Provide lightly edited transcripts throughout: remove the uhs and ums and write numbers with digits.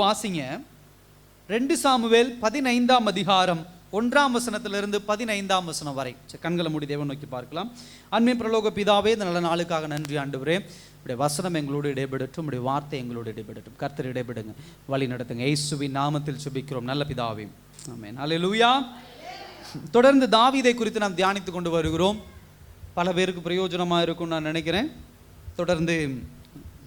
வாசிங்க 2 சாமுவேல் 15ஆம் அதிகாரம் 1ஆம் வசனத்திலிருந்து 15ஆம் வசனம் வரை. கண்களை மூடி தேவன் நோக்கி பார்க்கலாம். அன்பின் பரலோக பிதாவே, இந்த நல்ல நாளுக்காக நன்றி ஆண்டவரே. உடைய வசனம் எங்களோடு இடைபெடட்டும், உடைய வார்த்தை எங்களோடு இடைபெடட்டும். கர்த்தர் இடைபெடுங்க, வழி நடத்துங்க. இயேசுவின் நாமத்தில் ஜெபிக்கிறோம் நல்ல பிதாவே, ஆமென். அல்லேலூயா. தொடர்ந்து தாவீதை குறித்து நாம் தியானித்து கொண்டு வருகிறோம். பல பேருக்கு பிரயோஜனமாக இருக்கும் நான் நினைக்கிறேன். தொடர்ந்து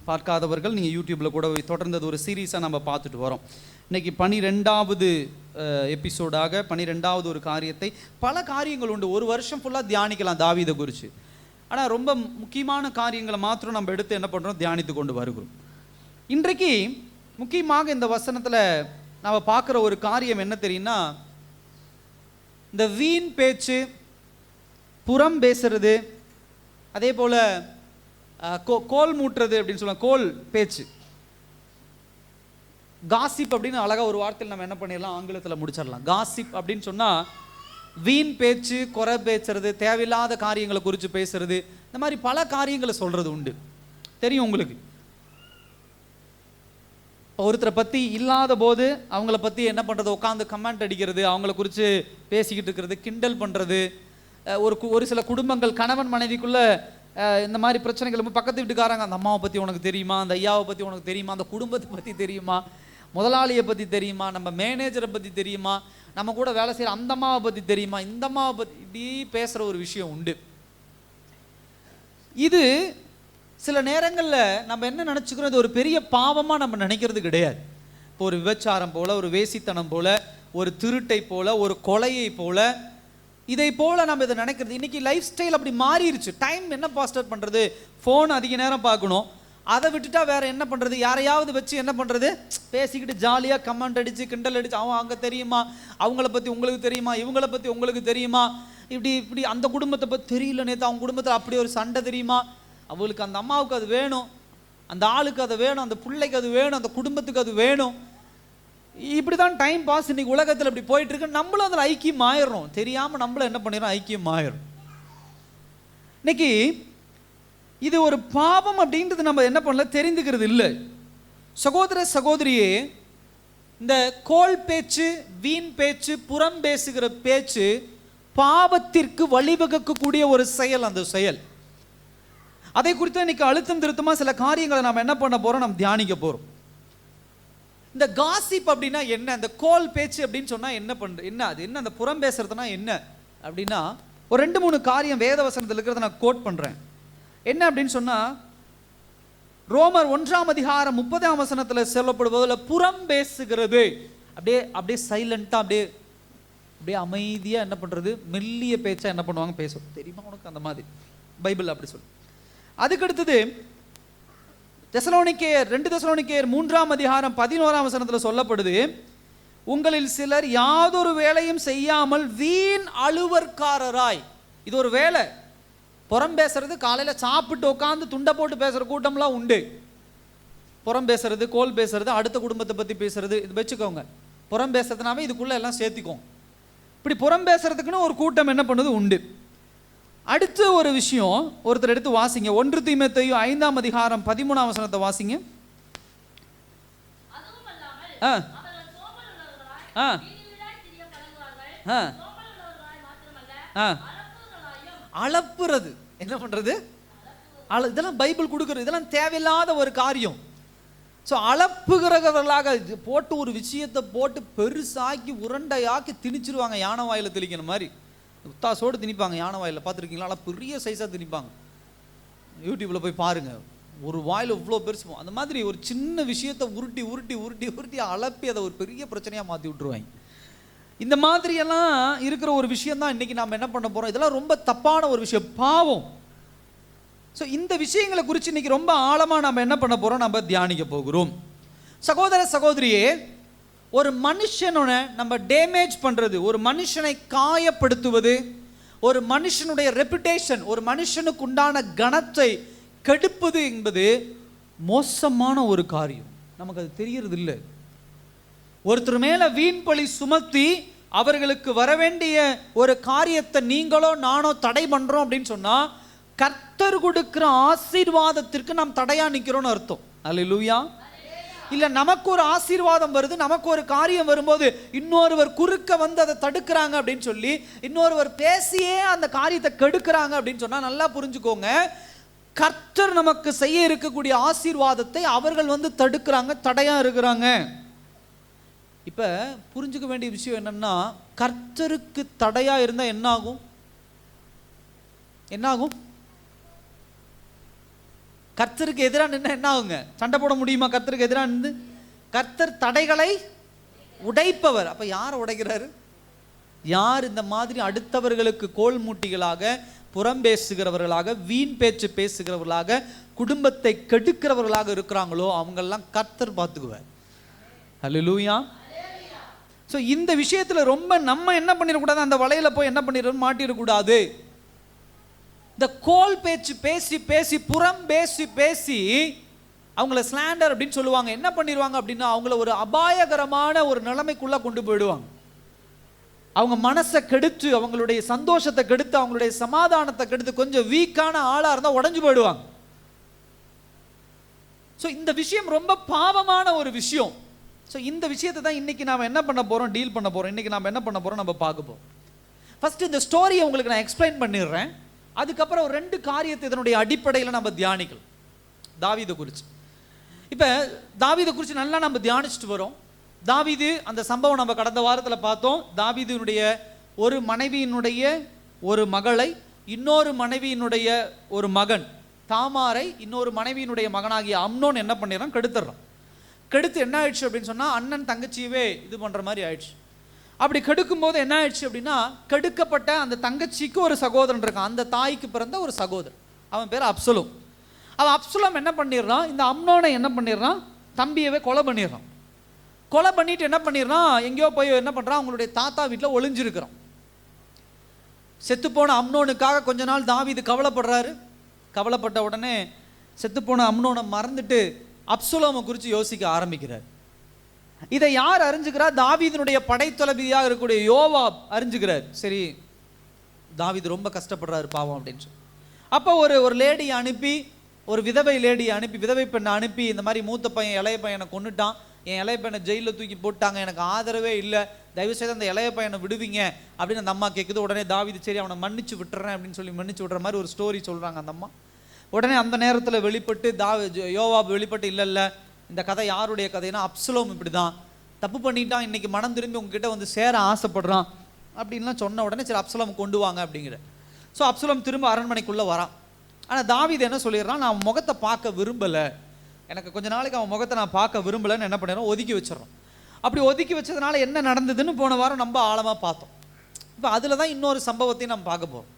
பார்க்காதவர்கள் நீங்கள் யூடியூப்பில் கூட தொடர்ந்து ஒரு சீரீஸாக நம்ம பார்த்துட்டு வரோம். இன்றைக்கி 12வது எபிசோடாக 12வது ஒரு காரியத்தை, பல காரியங்கள் உண்டு, ஒரு வருஷம் ஃபுல்லாக தியானிக்கலாம் தாவீதை குறித்து. ஆனால் ரொம்ப முக்கியமான காரியங்களை மாத்திரம் நம்ம எடுத்து என்ன பண்ணுறோம், தியானித்து கொண்டு வருகிறோம். இன்றைக்கு முக்கியமாக இந்த வசனத்தில் நம்ம பார்க்குற ஒரு காரியம் என்ன தெரியும்னா, இந்த வீண் பேச்சு, புறம் பேசுறது, அதே போல் கோல் மூட்டுறது அப்படின்னு சொல்லுவாங்க, கோல் பேச்சு, காசிப் அப்படின்னு அழகாக ஒரு வார்த்தையில் நம்ம என்ன பண்ணிடலாம், ஆங்கிலத்தில் முடிச்சிடலாம். காசிப் அப்படின்னு சொன்னால் வீண் பேச்சு, குறை பேசுறது, தேவையில்லாத காரியங்களை குறித்து பேசுறது, இந்த மாதிரி பல காரியங்களை சொல்கிறது உண்டு. தெரியும் உங்களுக்கு. ஒருத்தரை பற்றி இல்லாத போது அவங்கள பற்றி என்ன பண்ணுறது, உட்காந்து கமெண்ட் அடிக்கிறது, அவங்கள குறித்து பேசிக்கிட்டு இருக்கிறது, கிண்டல் பண்ணுறது. ஒரு சில குடும்பங்கள் கணவன் மனைவிக்குள்ளே இந்த மாதிரி பிரச்சனைகள், பக்கத்து வீட்டுக்காரங்க, அந்த அம்மாவை பற்றி உனக்கு தெரியுமா, அந்த ஐயாவை பற்றி உனக்கு தெரியுமா, அந்த குடும்பத்தை பற்றி தெரியுமா, முதலாளியை பற்றி தெரியுமா, நம்ம மேனேஜரை பற்றி தெரியுமா, நம்ம கூட வேலை செய்கிற அந்த அம்மாவை பற்றி தெரியுமா, இந்த அம்மாவை பற்றி இப்படி பேசுகிற ஒரு விஷயம் உண்டு. இது சில நேரங்களில் நம்ம என்ன நினச்சிக்கிறோம், இது ஒரு பெரிய பாவமாக நம்ம நினைக்கிறது கிடையாது. இப்போ ஒரு விபச்சாரம் போல், ஒரு வேசித்தனம் போல், ஒரு திருட்டை போல், ஒரு கொலையை போல், இதை போல் நம்ம இதை நினைக்கிறது. இன்றைக்கி லைஃப் ஸ்டைல் அப்படி மாறிடுச்சு. டைம் என்ன பாஸ்டர் பண்ணுறது, ஃபோன் அதிக நேரம் பார்க்கணும், அதை விட்டுட்டா வேறு என்ன பண்ணுறது, யாரையாவது வச்சு என்ன பண்ணுறது, பேசிக்கிட்டு ஜாலியாக கமெண்ட் அடித்து கிண்டல் அடித்து, அவன் அங்கே தெரியுமா, அவங்கள பற்றி உங்களுக்கு தெரியுமா, இவங்கள பற்றி உங்களுக்கு தெரியுமா, இப்படி அந்த குடும்பத்தை பற்றி தெரியல, நேற்று அவங்க குடும்பத்தில் அப்படி ஒரு சண்டை தெரியுமா, அவளுக்கு அந்த அம்மாவுக்கு அது வேணும், அந்த ஆளுக்கு அது வேணும், அந்த பிள்ளைக்கு அது வேணும், அந்த குடும்பத்துக்கு அது வேணும். இப்படி தான் டைம் பாஸ் இன்னைக்கு உலகத்தில் இப்படி போயிட்டு இருக்கு. நம்மளும் அதில் ஐக்கியம் ஆயிடுறோம், தெரியாமல் நம்மளும் என்ன பண்ணிடுறோம், ஐக்கியம் ஆயிடும். இன்னைக்கு இது ஒரு பாவம் அப்படின்றது நம்ம என்ன பண்ணல, தெரிந்துக்கிறது இல்லை. சகோதர சகோதரியே, இந்த கோல் பேச்சு, வீண் பேச்சு, புறம் பேசுகிற பேச்சு பாவத்திற்கு வழிவகுக்கக்கூடிய ஒரு செயல். அந்த செயல், அதை குறித்து இன்னைக்கு அழுத்தம் திருத்தமாக சில காரியங்களை நம்ம என்ன பண்ண போகிறோம், நம்ம தியானிக்க போகிறோம். இந்த காசிப் அப்படின்னா என்ன, இந்த கோல் பேச்சு அப்படின்னு சொன்னால் என்ன அது என்ன, அந்த புறம் பேசுறதுனா என்ன அப்படின்னா, ஒரு 2-3 காரியம் வேத வசனத்தில் இருக்கிறத நான் கோட் பண்ணுறேன். என்ன அப்படின்னு சொன்னால், ரோமர் 1ஆம் அதிகாரம் 30ஆம் வசனத்தில் சொல்லப்படுவதில் புறம் பேசுகிறது அப்படியே சைலண்ட்டாக அப்படியே அமைதியாக என்ன பண்ணுறது, மெல்லிய பேச்சா என்ன பண்ணுவாங்க, பேசும். தெரியுமா உனக்கு, அந்த மாதிரி பைபிள் அப்படி சொல்லு. அதுக்கடுத்தது 2 தெசலோனிக்கேயர் 3ஆம் அதிகாரம் 11ஆம் வசனத்தில் சொல்லப்படுது, உங்களில் சிலர் யாதொரு வேலையும் செய்யாமல் வீண் அலுவற்காரராய். இது ஒரு வேலை. புறம் பேசுறது, காலையில் சாப்பிட்டு உட்காந்து துண்டை போட்டு பேசுகிற கூட்டம்லாம் உண்டு. புறம் பேசுறது, கோல் பேசுறது, அடுத்த குடும்பத்தை பற்றி பேசுறது, இது வச்சுக்கோங்க. புறம் பேசுறதுனாவே இதுக்குள்ளே எல்லாம் சேர்த்திக்கோங்க. இப்படி புறம் பேசுறதுக்குன்னு ஒரு கூட்டம் என்ன பண்ணுது உண்டு. அடுத்த ஒரு விஷயம் ஒருத்தர் எடுத்து வாசிங்க, 1 தீமோத்தேயு 5ஆம் அதிகாரம் 13ஆம் வசனத்தை வாசிங்க. அளப்புறது, என்ன பண்றது, இதெல்லாம் பைபிள் கொடுக்குறது, இதெல்லாம் தேவையில்லாத ஒரு காரியம். ஸோ அளப்புகிறவர்களாக போட்டு ஒரு விஷயத்தை போட்டு பெருசாக்கி உருண்டையாக்கி திணிச்சிருவாங்க, யானை வாயில் தெளிக்கிற மாதிரி உத்தாசோடு திணிப்பாங்க. யானை வாயில் பார்த்துருக்கீங்களா, ஆனால் பெரிய சைஸாக திணிப்பாங்க. யூடியூப்பில் போய் பாருங்கள், ஒரு வாயில் இவ்வளோ பெருசு. அந்த மாதிரி ஒரு சின்ன விஷயத்தை உருட்டி உருட்டி உருட்டி உருட்டி அளப்பி அதை ஒரு பெரிய பிரச்சனையாக மாற்றி விட்டுருவாங்க. இந்த மாதிரியெல்லாம் இருக்கிற ஒரு விஷயந்தான் இன்றைக்கி நாம் என்ன பண்ண போகிறோம். இதெல்லாம் ரொம்ப தப்பான ஒரு விஷயம், பாவம். ஸோ இந்த விஷயங்களை குறித்து இன்றைக்கி ரொம்ப ஆழமாக நம்ம என்ன பண்ண போகிறோம், நம்ம தியானிக்க போகிறோம். சகோதர சகோதரியே, ஒரு மனுஷனோட நம்ம டேமேஜ் பண்ணுறது, ஒரு மனுஷனை காயப்படுத்துவது, ஒரு மனுஷனுடைய ரெப்புடேஷன், ஒரு மனுஷனுக்கு உண்டான கணத்தை கெடுப்பது என்பது மோசமான ஒரு காரியம். நமக்கு அது தெரியறது இல்லை. ஒருத்தர் மேலே வீண் பழி சுமத்தி அவர்களுக்கு வரவேண்டிய ஒரு காரியத்தை நீங்களோ நானோ தடை பண்ணுறோம் அப்படின்னு சொன்னால், கர்த்தர் கொடுக்கிற ஆசீர்வாதத்திற்கு நாம் தடையாக நிற்கிறோன்னு அர்த்தம். அல்லேலூயா. இல்லை நமக்கு ஒரு ஆசீர்வாதம் வருது, நமக்கு ஒரு காரியம் வரும்போது இன்னொருவர் குறுக்க வந்து அதை தடுக்கிறாங்க அப்படின்னு சொல்லி, இன்னொருவர் பேசியே அந்த காரியத்தை கெடுக்கிறாங்க அப்படின்னு சொன்னால் நல்லா புரிஞ்சுக்கோங்க, கர்த்தர் நமக்கு செய்ய இருக்கக்கூடிய ஆசீர்வாதத்தை அவர்கள் வந்து தடுக்கிறாங்க, தடையா இருக்கிறாங்க. இப்ப புரிஞ்சுக்க வேண்டிய விஷயம் என்னன்னா, கர்த்தருக்கு தடையா இருந்தா என்ன ஆகும்? என்ன ஆகும்? கர்த்தருக்கு எதிராக நின்று என்ன ஆகுங்க? சண்டை போட முடியுமா கர்த்தருக்கு எதிராக நின்று? கர்த்தர் தடைகளை உடைப்பவர். அப்ப யார் உடைக்கிறாரு? யார் இந்த மாதிரி அடுத்தவர்களுக்கு கோல் மூட்டிகளாக, புறம் பேசுகிறவர்களாக, வீண் பேச்சு பேசுகிறவர்களாக, குடும்பத்தை கெடுக்கிறவர்களாக இருக்கிறாங்களோ அவங்கெல்லாம் கர்த்தர் பார்த்துக்குவார். ஹல்லேலூயா. ஸோ இந்த விஷயத்துல ரொம்ப நம்ம என்ன பண்ணிடக்கூடாது, அந்த வலையில போய் என்ன பண்ணிடணும், மாட்டிடக்கூடாது. இந்த கோல் பேச்சு பேசி பேசி, புறம் பேசி பேசி அவங்கள ஸ்லாண்டர் அப்படின்னு சொல்லுவாங்க. என்ன பண்ணிடுவாங்க அப்படின்னா, அவங்கள ஒரு அபாயகரமான ஒரு நிலைமைக்குள்ள கொண்டு போயிடுவாங்க. அவங்க மனசை கெடுத்து, அவங்களுடைய சந்தோஷத்தை கெடுத்து, அவங்களுடைய சமாதானத்தை கெடுத்து, கொஞ்சம் வீக்கான ஆளா இருந்தா உடஞ்சு போயிடுவாங்க. ஸோ இந்த விஷயம் ரொம்ப பாவமான ஒரு விஷயம். ஸோ இந்த விஷயத்தை தான் இன்னைக்கு நாம் என்ன பண்ண போறோம், டீல் பண்ண போறோம். இன்னைக்கு நாம் என்ன பண்ண போறோம், நம்ம பார்க்க போறோம். ஃபர்ஸ்ட் இந்த ஸ்டோரியை உங்களுக்கு நான் எக்ஸ்பிளைன் பண்ணிடுறேன். அதுக்கப்புறம் ஒரு 2 காரியத்தை இதனுடைய அடிப்படையில் நம்ம தியானிக்கலாம். தாவீதை குறித்து, இப்போ தாவீதை குறித்து நல்லா நம்ம தியானிச்சுட்டு வரோம். தாவீது, அந்த சம்பவம் நம்ம கடந்த வாரத்தில் பார்த்தோம். தாவீதினுடைய ஒரு மனைவியினுடைய ஒரு மகளை இன்னொரு மனைவியினுடைய ஒரு மகன் தாமாரை இன்னொரு மனைவியினுடைய மகனாகிய அம்னோன் என்ன பண்ணிடுறான், கெடுத்துடுறான். கெடுத்து என்ன ஆயிடுச்சு அப்படின்னு சொன்னால், அண்ணன் தங்கச்சியவே இது பண்ணுற மாதிரி ஆயிடுச்சு. அப்படி கெடுக்கும் போது என்ன ஆயிடுச்சு அப்படின்னா, கெடுக்கப்பட்ட அந்த தங்கச்சிக்கு ஒரு சகோதரன் இருக்கான், அந்த தாய்க்கு பிறந்த ஒரு சகோதரன், அவன் பேர் அப்சலோம். அவன் அப்சலோம் என்ன பண்ணிடுறான், இந்த அம்னோனை என்ன பண்ணிடுறான், தம்பியவே கொலை பண்ணிடுறான். கொலை பண்ணிட்டு என்ன பண்ணிடுறான், எங்கேயோ போய் என்ன பண்ணுறான், அவங்களுடைய தாத்தா வீட்டில் ஒளிஞ்சிருக்கிறான். செத்துப்போன அம்னோனுக்காக கொஞ்ச நாள் தாவீது கவலைப்படுறாரு. கவலைப்பட்ட உடனே செத்துப்போன அம்னோனை மறந்துட்டு அப்சலோமை குறித்து யோசிக்க ஆரம்பிக்கிறார். இதை யார் அறிஞ்சுக்கிறார்? தாவீதினுடைய படைத்தளபதியாக இருக்கக்கூடிய யோவாப் அறிஞ்சுக்கிறார். சரி, தாவீது ரொம்ப கஷ்டப்படுறாரு பாவம் அப்படின்னு சொல்லி, அப்போ ஒரு லேடியை அனுப்பி, ஒரு விதவை லேடியை அனுப்பி, விதவை பெண்ணை அனுப்பி, இந்த மாதிரி மூத்த பையன் இளைய பையனை கொண்டுட்டான், என் இளைய பையனை ஜெயிலில் தூக்கி போட்டாங்க, எனக்கு ஆதரவே இல்லை, தயவுசெய்து அந்த இளைய பையனை விடுவீங்க அப்படின்னு அந்த அம்மா கேட்குது. உடனே தாவீது சரி அவனை மன்னிச்சு விட்டுறேன் அப்படின்னு சொல்லி மன்னிச்சு விடுற மாதிரி ஒரு ஸ்டோரி சொல்கிறாங்க அந்த அம்மா. உடனே அந்த நேரத்தில் வெளிப்பட்டு யோவாப் வெளிப்பட்டு, இல்லை இந்த கதை யாருடைய கதைன்னா, அப்சலோம் இப்படி தான் தப்பு பண்ணிட்டான், இன்னைக்கு மனம் திரும்பி உங்ககிட்ட வந்து சேர ஆசைப்படுறான் அப்படின்லாம் சொன்ன உடனே சரி அப்சலோம் கொண்டு வாங்க அப்படிங்கிற. ஸோ அப்சலோம் திரும்ப அரண்மனைக்குள்ளே வரான். ஆனால் தாவீது என்ன சொல்லிடுறான், நான் முகத்தை பார்க்க விரும்பலை, எனக்கு கொஞ்ச நாளைக்கு அவன் முகத்தை நான் பார்க்க விரும்பலைன்னு என்ன பண்ணிடுறோம், ஒதுக்கி வச்சிடறோம். அப்படி ஒதுக்கி வச்சதுனால என்ன நடந்ததுன்னு போன வாரம் நம்ம ஆழமாக பார்த்தோம். இப்போ அதில் தான் இன்னொரு சம்பவத்தையும் நம்ம பார்க்க போகிறோம்.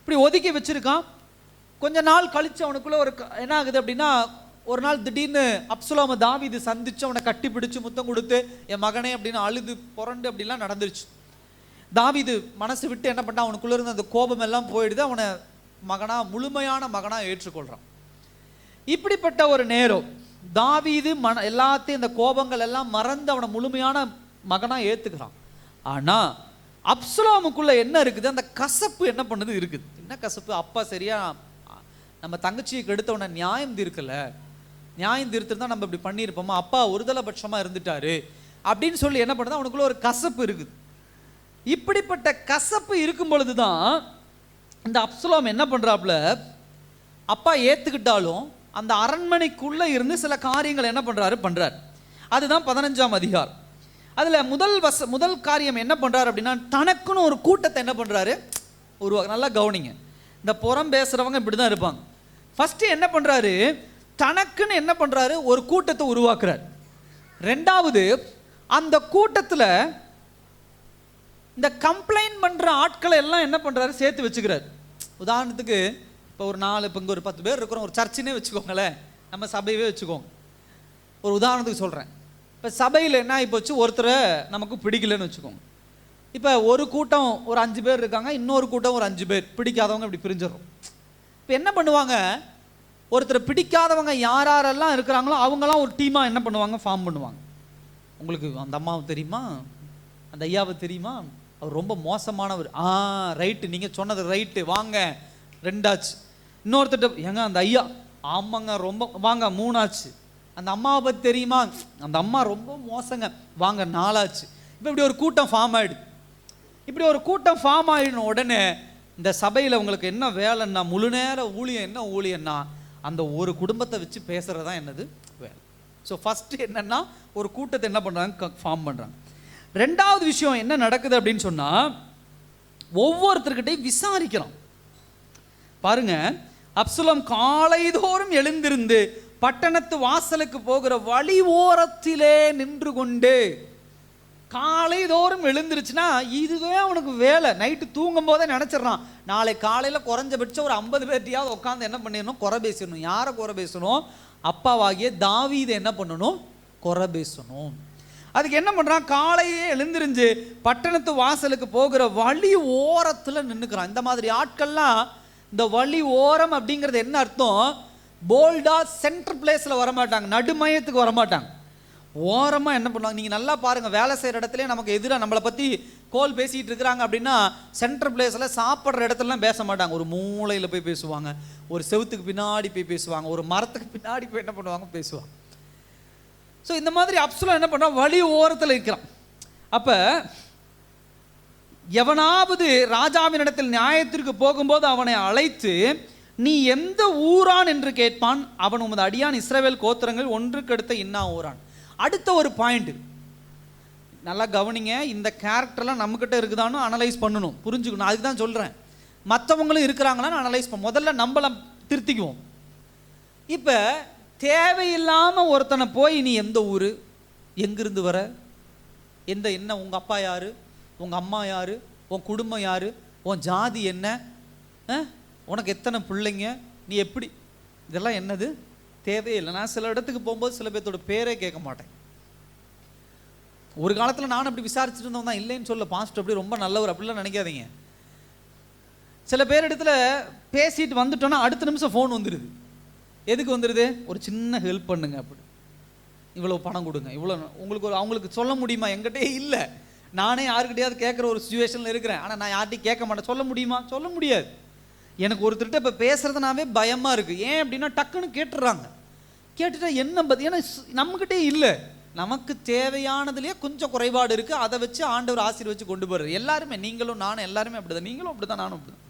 இப்படி ஒதுக்கி வச்சிருக்கான். கொஞ்ச நாள் கழிச்சு அவனுக்குள்ள ஒரு என்ன ஆகுது அப்படின்னா, ஒரு நாள் திடீர்னு அப்சலோமை தாவீது சந்திச்சு அவனை கட்டி பிடிச்சு முத்தம் கொடுத்து, என் மகனே அப்படின்னு அழுது புரண்டு அப்படிலாம் நடந்துருச்சு. தாவீது மனசு விட்டு என்ன பண்ணா, அவனுக்குள்ள இருந்த அந்த கோபம் எல்லாம் போயிடுது, அவனை மகனா, முழுமையான மகனா ஏற்றுக்கொள்றான். இப்படிப்பட்ட ஒரு நேரம் தாவீது எல்லாத்தையும் இந்த கோபங்கள் எல்லாம் மறந்து அவனை முழுமையான மகனா ஏத்துக்கிறான். ஆனா அப்சலோமுக்குள்ள என்ன இருக்குது, அந்த கசப்பு என்ன பண்ணுது இருக்குது. என்ன கசப்பு? அப்பா சரியா நம்ம தங்கச்சியை கெடுத்தவனை நியாயம் தீர்க்கல, நியாயம் தீர்த்துருந்தா நம்ம இப்படி பண்ணியிருப்போமா, அப்பா ஒருதலை பட்சமா இருந்துட்டாரு அப்படின்னு சொல்லி என்ன பண்ணுது, அவனுக்குள்ள ஒரு கசப்பு இருக்குது. இப்படிப்பட்ட கசப்பு இருக்கும் பொழுதுதான் இந்த அப்சலோம் என்ன பண்றாப்புல, அப்பா ஏத்துக்கிட்டாலும் அந்த அரண்மனைக்குள்ள இருந்து சில காரியங்கள் என்ன பண்றாரு. அதுதான் 15ஆம் அதிகாரம். அதுல முதல் காரியம் என்ன பண்றாரு அப்படின்னா, தனக்குன்னு ஒரு கூட்டத்தை என்ன பண்றாரு, நல்லா கவனிங்க. இந்த புறம் பேசுறவங்க இப்படிதான் இருப்பாங்க. ஃபர்ஸ்ட் என்ன பண்றாரு, தனக்குன்னு என்ன பண்றாரு, ஒரு கூட்டத்தை உருவாக்குறார். ரெண்டாவது, அந்த கூட்டத்துல இந்த கம்ப்ளைண்ட் பண்ற ஆட்களை எல்லாம் என்ன பண்றாரு, சேர்த்து வச்சுக்கிறார். உதாரணத்துக்கு இப்போ ஒரு 4 இப்போ இங்கே ஒரு 10 பேர் இருக்கிறோம், ஒரு சர்ச்சினே வச்சுக்கோங்களேன், நம்ம சபையவே வச்சுக்கோங்க. ஒரு உதாரணத்துக்கு சொல்கிறேன். இப்போ சபையில் என்ன ஆகி போச்சு, ஒருத்தரை நமக்கு பிடிக்கலன்னு வச்சுக்கோங்க. இப்போ ஒரு கூட்டம் ஒரு 5 பேர் இருக்காங்க, இன்னொரு கூட்டம் ஒரு 5 பேர் பிடிக்காதவங்க இப்படி பிரிஞ்சிடறோம். இப்போ என்ன பண்ணுவாங்க, ஒருத்தரை பிடிக்காதவங்க யாரெல்லாம் இருக்கிறாங்களோ அவங்களாம் ஒரு டீமாக என்ன பண்ணுவாங்க, ஃபார்ம் பண்ணுவாங்க. உங்களுக்கு அந்த அம்மாவை தெரியுமா, அந்த ஐயாவை தெரியுமா, அவர் ரொம்ப மோசமானவர், ரைட்டு நீங்கள் சொன்னது ரைட்டு, வாங்க 2 ஆச்சு. இன்னொருத்தட்ட ஏங்க அந்த ஐயா, ஆமாங்க ரொம்ப வாங்க 3 ஆச்சு. அந்த அம்மாவை பற்றி தெரியுமா, அந்த அம்மா ரொம்ப மோசங்க, வாங்க நாளாச்சு. இப்போ இப்படி ஒரு கூட்டம் ஃபார்ம் ஆகிடுது. இப்படி ஒரு கூட்டம் ஃபார்ம் ஆகிடுன உடனே இந்த சபையில் உங்களுக்கு என்ன வேலைன்னா, முழு நேர ஊழியம் என்ன ஊழியன்னா, அந்த ஒரு குடும்பத்தை வச்சு பேசுகிறது தான் என்னது வேலை. ஸோ ஃபஸ்ட்டு என்னென்னா ஒரு கூட்டத்தை என்ன பண்ணுறாங்க, ஃபார்ம் பண்ணுறாங்க. ரெண்டாவது விஷயம் என்ன நடக்குது அப்படின்னு சொன்னால், ஒவ்வொருத்தர்கிட்டையும் விசாரிக்கிறோம். பாருங்க, அப்சலோம் காலைதோறும் எழுந்திருந்து பட்டணத்து வாசலுக்கு போகிற வழி ஓரத்திலே நின்று கொண்டு, காலைதோறும் எழுந்திருச்சுன்னா இதுவே அவனுக்கு வேலை. நைட்டு தூங்கும் போதே நினச்சிடறான், நாளை காலையில் குறைஞ்சபட்சம் ஒரு 50 பேர்ட்டையாவது உட்காந்து என்ன பண்ணிடணும், குறை பேசணும். யாரை குறை பேசணும்? அப்பாவாகிய தாவீதை என்ன பண்ணணும், குறை பேசணும். அதுக்கு என்ன பண்ணுறான், காலையே எழுந்திருந்து பட்டணத்து வாசலுக்கு போகிற வழி ஓரத்தில் நின்றுக்கிறான். இந்த மாதிரி ஆட்கள்லாம், இந்த வழி ஓரம் அப்படிங்கிறது என்ன அர்த்தம், போல்டாக சென்டர் பிளேஸில் வரமாட்டாங்க, நடுமையத்துக்கு வரமாட்டாங்க, ஓரமாக என்ன பண்ணுவாங்க. நீங்கள் நல்லா பாருங்கள், வேலை செய்கிற இடத்துல நமக்கு எதிராக நம்மளை பற்றி கோல் பேசிகிட்டு இருக்கிறாங்க அப்படின்னா, சென்டர் பிளேஸில் சாப்பிட்ற இடத்துலலாம் பேச மாட்டாங்க, ஒரு மூலையில் போய் பேசுவாங்க, ஒரு செவுத்துக்கு பின்னாடி போய் பேசுவாங்க, ஒரு மரத்துக்கு பின்னாடி போய் என்ன பண்ணுவாங்க, பேசுவாங்க. ஸோ இந்த மாதிரி அப்சலோம் என்ன பண்ணுறான், வழி ஓரத்தில் இருக்கிறான். அப்போ எவனாவது ராஜாவின் இடத்தில் நியாயத்திற்கு போகும்போது அவனை அழைத்து, நீ எந்த ஊரான் என்று கேட்பான். அவன் உமது அடியான் இஸ்ரவேல் கோத்திரங்கள் ஒன்றுக்கு அடுத்த இன்னா ஊரான். அடுத்த ஒரு பாயிண்ட் நல்லா கவனிங்க, இந்த கேரக்டர்லாம் நம்மக்கிட்ட இருக்குதான்னு அனலைஸ் பண்ணணும், புரிஞ்சுக்கணும். அதுக்கு தான் சொல்கிறேன், மற்றவங்களும் இருக்கிறாங்களான்னு அனலைஸ் பண்ண, முதல்ல நம்மளை திருத்திக்குவோம். இப்போ தேவையில்லாமல் ஒருத்தனை போய் நீ எந்த ஊர், எங்கிருந்து வர, என்ன உங்கள் அப்பா யார், உங்கள் அம்மா யார், உன் குடும்பம் யார், உன் ஜாதி என்ன, உனக்கு எத்தனை பிள்ளைங்க, நீ எப்படி, இதெல்லாம் என்னது தேவையில்லை. நான் சில இடத்துக்கு போகும்போது சில பேர்த்தோட பேரே கேட்க மாட்டேன். ஒரு காலத்தில் நானும் அப்படி விசாரிச்சுட்டு இருந்தவன் தான், இல்லைன்னு சொல்ல, பாஸ்டர் அப்படி ரொம்ப நல்லவர் அப்படிலாம் நினைக்காதீங்க. சில பேர் இடத்துல பேசிட்டு வந்துட்டோன்னா அடுத்த நிமிஷம் ஃபோன் வந்துடுது. எதுக்கு வந்துடுது, ஒரு சின்ன ஹெல்ப் பண்ணுங்க, அப்படி இவ்வளோ பணம் கொடுங்க, இவ்வளோ உங்களுக்கு அவங்களுக்கு சொல்ல முடியுமா, என்கிட்டே இல்லை, நானே யாருக்கிட்டையாவது கேட்குற ஒரு சுச்சுவேஷனில் இருக்கிறேன், ஆனால் நான் யார்கிட்டையும் கேட்க மாட்டேன். சொல்ல முடியுமா, சொல்ல முடியாது. எனக்கு ஒருத்தர்கிட்ட இப்போ பேசுகிறதுனாவே பயமாக இருக்குது. ஏன் அப்படின்னா டக்குன்னு கேட்டுடுறாங்க, கேட்டுட்டா என்ன பற்றி, ஏன்னா நம்மக்கிட்டே இல்லை, நமக்கு தேவையானதுலேயே கொஞ்சம் குறைபாடு இருக்குது, அதை வச்சு ஆண்டவர் ஆசீர்வதிச்சு கொண்டு போகிறார். எல்லாருமே, நீங்களும் நானும் எல்லாருமே அப்படி தான், நீங்களும் அப்படி தான், நானும் அப்படி தான்.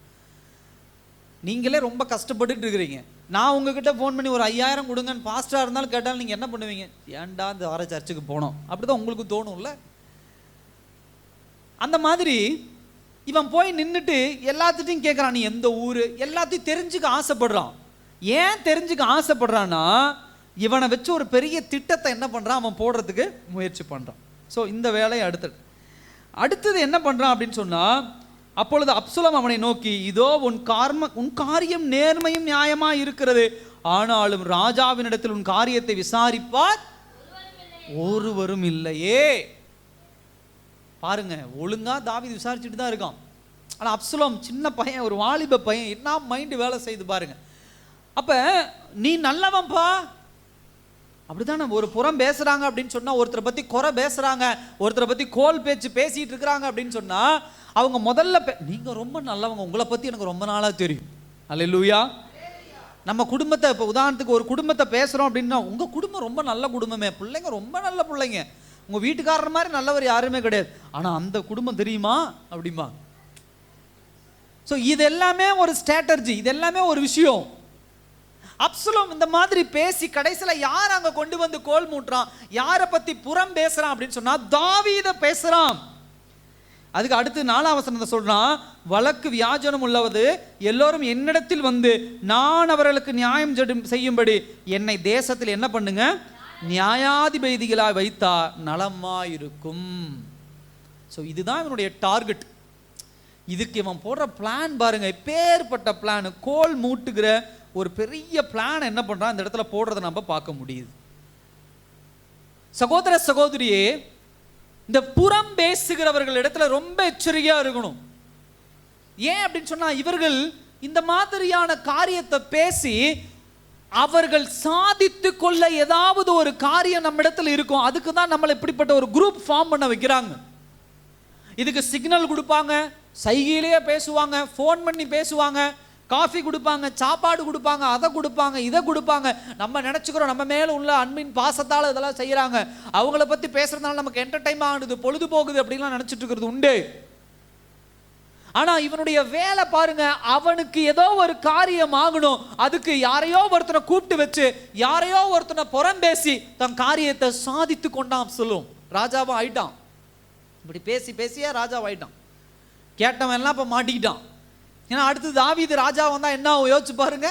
நீங்களே ரொம்ப கஷ்டப்பட்டுட்டு இருக்கிறீங்க. நான் உங்ககிட்ட ஃபோன் பண்ணி ஒரு 5000 கொடுங்கன்னு பாஸ்டராக இருந்தாலும் கேட்டாலும் நீங்கள் என்ன பண்ணுவீங்க, ஏன்டா இந்த வார சர்ச்சுக்கு போனோம், அப்படி தான் உங்களுக்கு தோணும்ல. அந்த மாதிரி இவன் போய் நின்றுட்டு எல்லாத்துட்டையும் கேட்குறான், நீ எந்த ஊர், எல்லாத்தையும் தெரிஞ்சுக்க ஆசைப்படுறான். ஏன் தெரிஞ்சுக்க ஆசைப்படுறான்னா, இவனை வச்சு ஒரு பெரிய திட்டத்தை என்ன பண்ணுறான், அவன் போடுறதுக்கு முயற்சி பண்ணுறான். ஸோ இந்த வேலையை அடுத்தது என்ன பண்ணுறான் அப்படின்னு சொன்னால், அப்பொழுது அப்சலோம் அவனை நோக்கி, இதோ உன் காரியம் நேர்மையும் நியாயமாக இருக்கிறது, ஆனாலும் ராஜாவினிடத்தில் உன் காரியத்தை விசாரிப்பார் ஒருவரும் இல்லையே. பாருங்க, ஒழுங்கா தாவீது விசாரிச்சுட்டு தான் இருக்கான். ஆனால் அப்சலோம் சின்ன பையன், ஒரு வாலிப பையன், என்ன மைண்டு வேலை செய்து பாருங்க. அப்போ நீ நல்லவன்பா, அப்படிதான். ஒரு புறம் பேசுகிறாங்க அப்படின்னு சொன்னால், ஒருத்தரை பற்றி குறை பேசுகிறாங்க, ஒருத்தரை பற்றி கோல் பேச்சு பேசிகிட்டு இருக்கிறாங்க அப்படின்னு சொன்னால், அவங்க முதல்ல நீங்கள் ரொம்ப நல்லவங்க, உங்களை பற்றி எனக்கு ரொம்ப நாளாக தெரியும். அல்லேலூயா. நம்ம குடும்பத்தை, இப்போ உதாரணத்துக்கு ஒரு குடும்பத்தை பேசுகிறோம் அப்படின்னா, உங்கள் குடும்பம் ரொம்ப நல்ல குடும்பமே, பிள்ளைங்க ரொம்ப நல்ல பிள்ளைங்க, உங்கள் வீட்டுக்காரர் மாதிரி நல்லவர் யாருமே கிடையாது, ஆனால் அந்த குடும்பம் தெரியுமா அப்படிமா. ஸோ இது எல்லாமே ஒரு ஸ்ட்ராட்டஜி, இது எல்லாமே ஒரு விஷயம். அப்சலோம் இந்த மாதிரி பேசி கடைசியில் யார் அங்கே கொண்டு வந்து கோல் மூட்டுறான், யாரை பற்றி புறம் பேசுகிறான் அப்படின்னு சொன்னால், தாவீதை பேசுகிறான். அதுக்கு அடுத்து 4ஆம் வசனத்தை சொல்றான், வழக்கு வியாஜனம் உள்ளவது எல்லோரும் என்னிடத்தில் வந்து நான் அவர்களுக்கு நியாயம் செய்யும்படி என்னை தேசத்தில் என்ன பண்ணுங்க, நியாயாதிபதிகளாக வைத்தா நலமாயிருக்கும். ஸோ இதுதான் இவனுடைய டார்கெட். இதுக்கு இவன் போடுற பிளான் பாருங்க, எப்பேற்பட்ட பிளான், கோல் மூட்டுகிற ஒரு பெரிய பிளான் என்ன பண்றான் இந்த இடத்துல போடுறதை நம்ம பார்க்க முடியுது. சகோதர சகோதரியே, இந்த புறம் பேசுகிறவர்கள் இடத்துல ரொம்ப எச்சரிக்கையா இருக்கணும். ஏன் அப்படின்னு சொன்னா, இவர்கள் இந்த மாதிரியான காரியத்தை பேசி அவர்கள் சாதித்து கொள்ள ஏதாவது ஒரு காரியம் நம்ம இடத்துல இருக்கும். அதுக்கு தான் நம்மளை இப்படிப்பட்ட ஒரு குரூப் ஃபார்ம் பண்ண வைக்கிறாங்க. இதுக்கு சிக்னல் கொடுப்பாங்க, சைகையிலேயே பேசுவாங்க, ஃபோன் பண்ணி பேசுவாங்க, காஃபி கொடுப்பாங்க, சாப்பாடு கொடுப்பாங்க, அதை கொடுப்பாங்க, இதை கொடுப்பாங்க. நம்ம நினச்சிக்கிறோம் நம்ம மேலே உள்ள அன்பின் பாசத்தால் இதெல்லாம் செய்கிறாங்க, அவங்கள பற்றி பேசுறதுனால நமக்கு என்டர்டைன் ஆகுது, பொழுது போகுது அப்படின்லாம் நினச்சிட்டு இருக்கிறது உண்டு. ஆனால் இவனுடைய வேலை பாருங்க, அவனுக்கு ஏதோ ஒரு காரியம் ஆகணும், அதுக்கு யாரையோ ஒருத்தனை கூப்பிட்டு வச்சு யாரையோ ஒருத்தனை புறம் பேசி தன் காரியத்தை சாதித்து கொண்டான். சொல்லும் ராஜாவும் ஆயிட்டான். இப்படி பேசி பேசியே ராஜாவாயிட்டான். கேட்டவன் எல்லாம் இப்போ மாட்டிக்கிட்டான். ஏன்னா அடுத்தது தாவீது ராஜா வந்தா என்ன யோசிச்சு பாருங்க.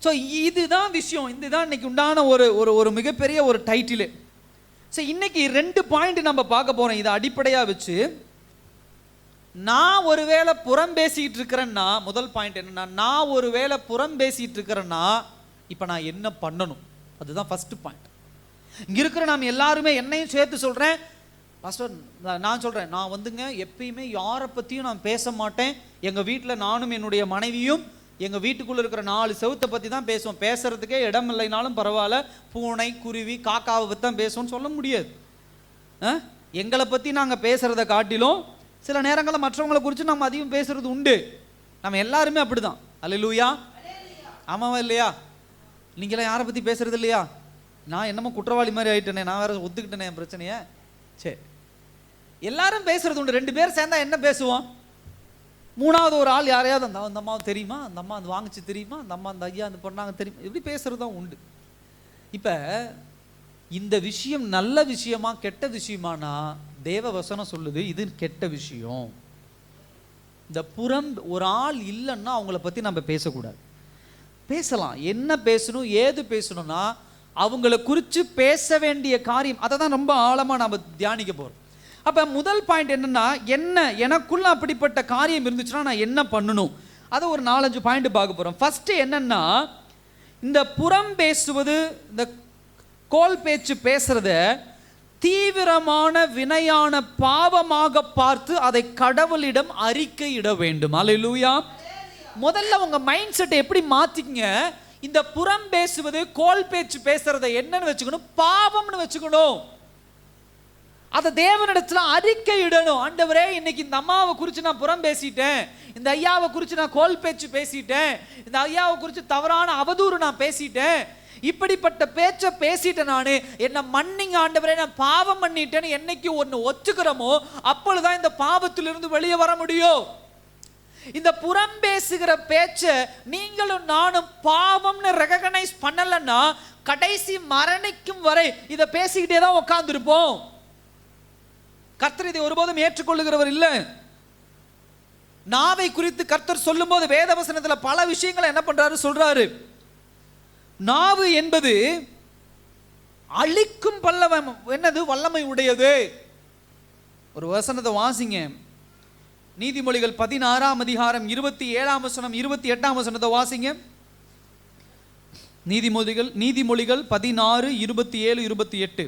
ஸோ இதுதான் விஷயம். இதுதான் இன்னைக்கு உண்டான ஒரு ஒரு மிகப்பெரிய ஒரு டைட்டிலு. ஸோ இன்னைக்கு 2 பாயிண்ட் நம்ம பார்க்க போறோம். இதை அடிப்படையாக வச்சு நான் ஒருவேளை புறம் பேசிட்டு இருக்கிறேன்னா, முதல் பாயிண்ட் என்னன்னா, நான் ஒருவேளை புறம் பேசிட்டு இருக்கிறேன்னா இப்போ நான் என்ன பண்ணணும், அதுதான் ஃபர்ஸ்ட் பாயிண்ட். இங்கே இருக்கிற நாம் எல்லாருமே, என்னையும் சேர்த்து சொல்கிறேன் பாஸ்டர், நான் சொல்கிறேன், நான் வந்துங்க எப்பயுமே யாரை பற்றியும் நான் பேச மாட்டேன். எங்கள் வீட்டில் நானும் என்னுடைய மனைவியும் எங்கள் வீட்டுக்குள்ளே இருக்கிற 4 செவத்தை பற்றி தான் பேசுவோம். பேசுகிறதுக்கே இடம் இல்லைனாலும் பரவாயில்ல, பூனை குருவி காக்காவை பற்றி தான் பேசுவோம்னு சொல்ல முடியாது. எங்களை பற்றி நாங்கள் பேசுகிறத காட்டிலும் சில நேரங்களில் மற்றவங்களை குறித்து நம்ம அதிகம் பேசுகிறது உண்டு. நம்ம எல்லாருமே அப்படி தான். அல்லேலூயா, ஆமாவா இல்லையா? நீங்களாம் யாரை பற்றி பேசுறது இல்லையா? நான் என்னமோ குற்றவாளி மாதிரி ஆகிட்டேனே, நான் வேறு ஒத்துக்கிட்டேனே என் பிரச்சனையை. சரி, எல்லாரும் பேசுறது உண்டு. 2 பேர் சேர்ந்தா என்ன பேசுவோம்? 3வது ஒரு ஆள் யாரையாவது அந்த அம்மாவை தெரியுமா, அந்த அம்மா அந்த வாங்கிச்சு தெரியுமா, அந்த அம்மா அந்த ஐயா அந்த பொண்ணாங்க தெரியுமா, இப்படி பேசுறது தான் உண்டு. இப்போ இந்த விஷயம் நல்ல விஷயமா கெட்ட விஷயமானா தேவ வசனம் சொல்லுது இது கெட்ட விஷயம். இந்த புறம் ஒரு ஆள் இல்லைன்னா அவங்கள பற்றி நம்ம பேசக்கூடாது. பேசலாம், என்ன பேசணும் ஏது பேசணும்னா அவங்கள குறித்து பேச வேண்டிய காரியம், அதை தான் ரொம்ப ஆழமாக நம்ம தியானிக்க போகிறோம். அப்போ முதல் பாயிண்ட் என்னன்னா, என்ன எனக்குள்ள அப்படிப்பட்ட காரியம் இருந்துச்சுன்னா நான் என்ன பண்ணணும், அதை ஒரு 4-5 பாயிண்ட் பார்க்க போகிறோம். ஃபர்ஸ்ட் என்னன்னா, இந்த புறம் பேசுவது, இந்த கோல் பேச்சு பேசுறத தீவிரமான வினையான பாவமாக பார்த்து அதை கடவுளிடம் அறிக்கையிட வேண்டும். அல்லேலூயா. முதல்ல உங்க மைண்ட் செட்டை எப்படி மாத்திக்கங்க. இந்த புறம் பேசுவது கோல் பேச்சு பேசுறதை என்னன்னு வச்சுக்கணும், பாவம்னு வச்சுக்கணும். அதை தேவனிடத்துல அறிக்கையிடணும். ஆண்டவரே, இன்னைக்கு இந்த அம்மாவை குறித்து நான் புறம் பேசிட்டேன், இந்த ஐயாவை குறித்து நான் கோல் பேச்சு பேசிட்டேன், இந்த ஐயாவை குறித்து தவறான அவதூறு நான் பேசிட்டேன், இப்படிப்பட்ட பேச்சை பேசிட்டேன், நான் என்ன மன்னிங்க ஆண்டவரே, நான் பாவம் பண்ணிட்டேன்னு என்னைக்கு ஒன்று ஒத்துக்கிறோமோ அப்பொழுதுதான் இந்த பாவத்திலிருந்து வெளியே வர முடியும். இந்த புறம் பேசுகிற பேச்சை நீங்களும் நானும் பாவம்னு ரெகக்னைஸ் பண்ணலன்னா கடைசி மரணிக்கும் வரை இதை பேசிக்கிட்டே தான் உட்கார்ந்துருப்போம். கர்த்தர் இதை ஒருபோதும் ஏற்றுக்கொள்ளுகிறவர் இல்லை. நாவை குறித்து கர்த்தர் சொல்லும் போது வேதவசனத்துல பல விஷயங்களை என்ன பண்றாரு சொல்றாரு. நாவு என்பது அழிக்கும் பல்லவம், என்னது வல்லமை உடையது. ஒரு வசனத்தை வாசிங்க, நீதிமொழிகள் 16ஆம் அதிகாரம் 27ஆம் வசனம் 28ஆம் வசனத்தை வாசிங்க. நீதிமொழிகள் 16, 27, 28.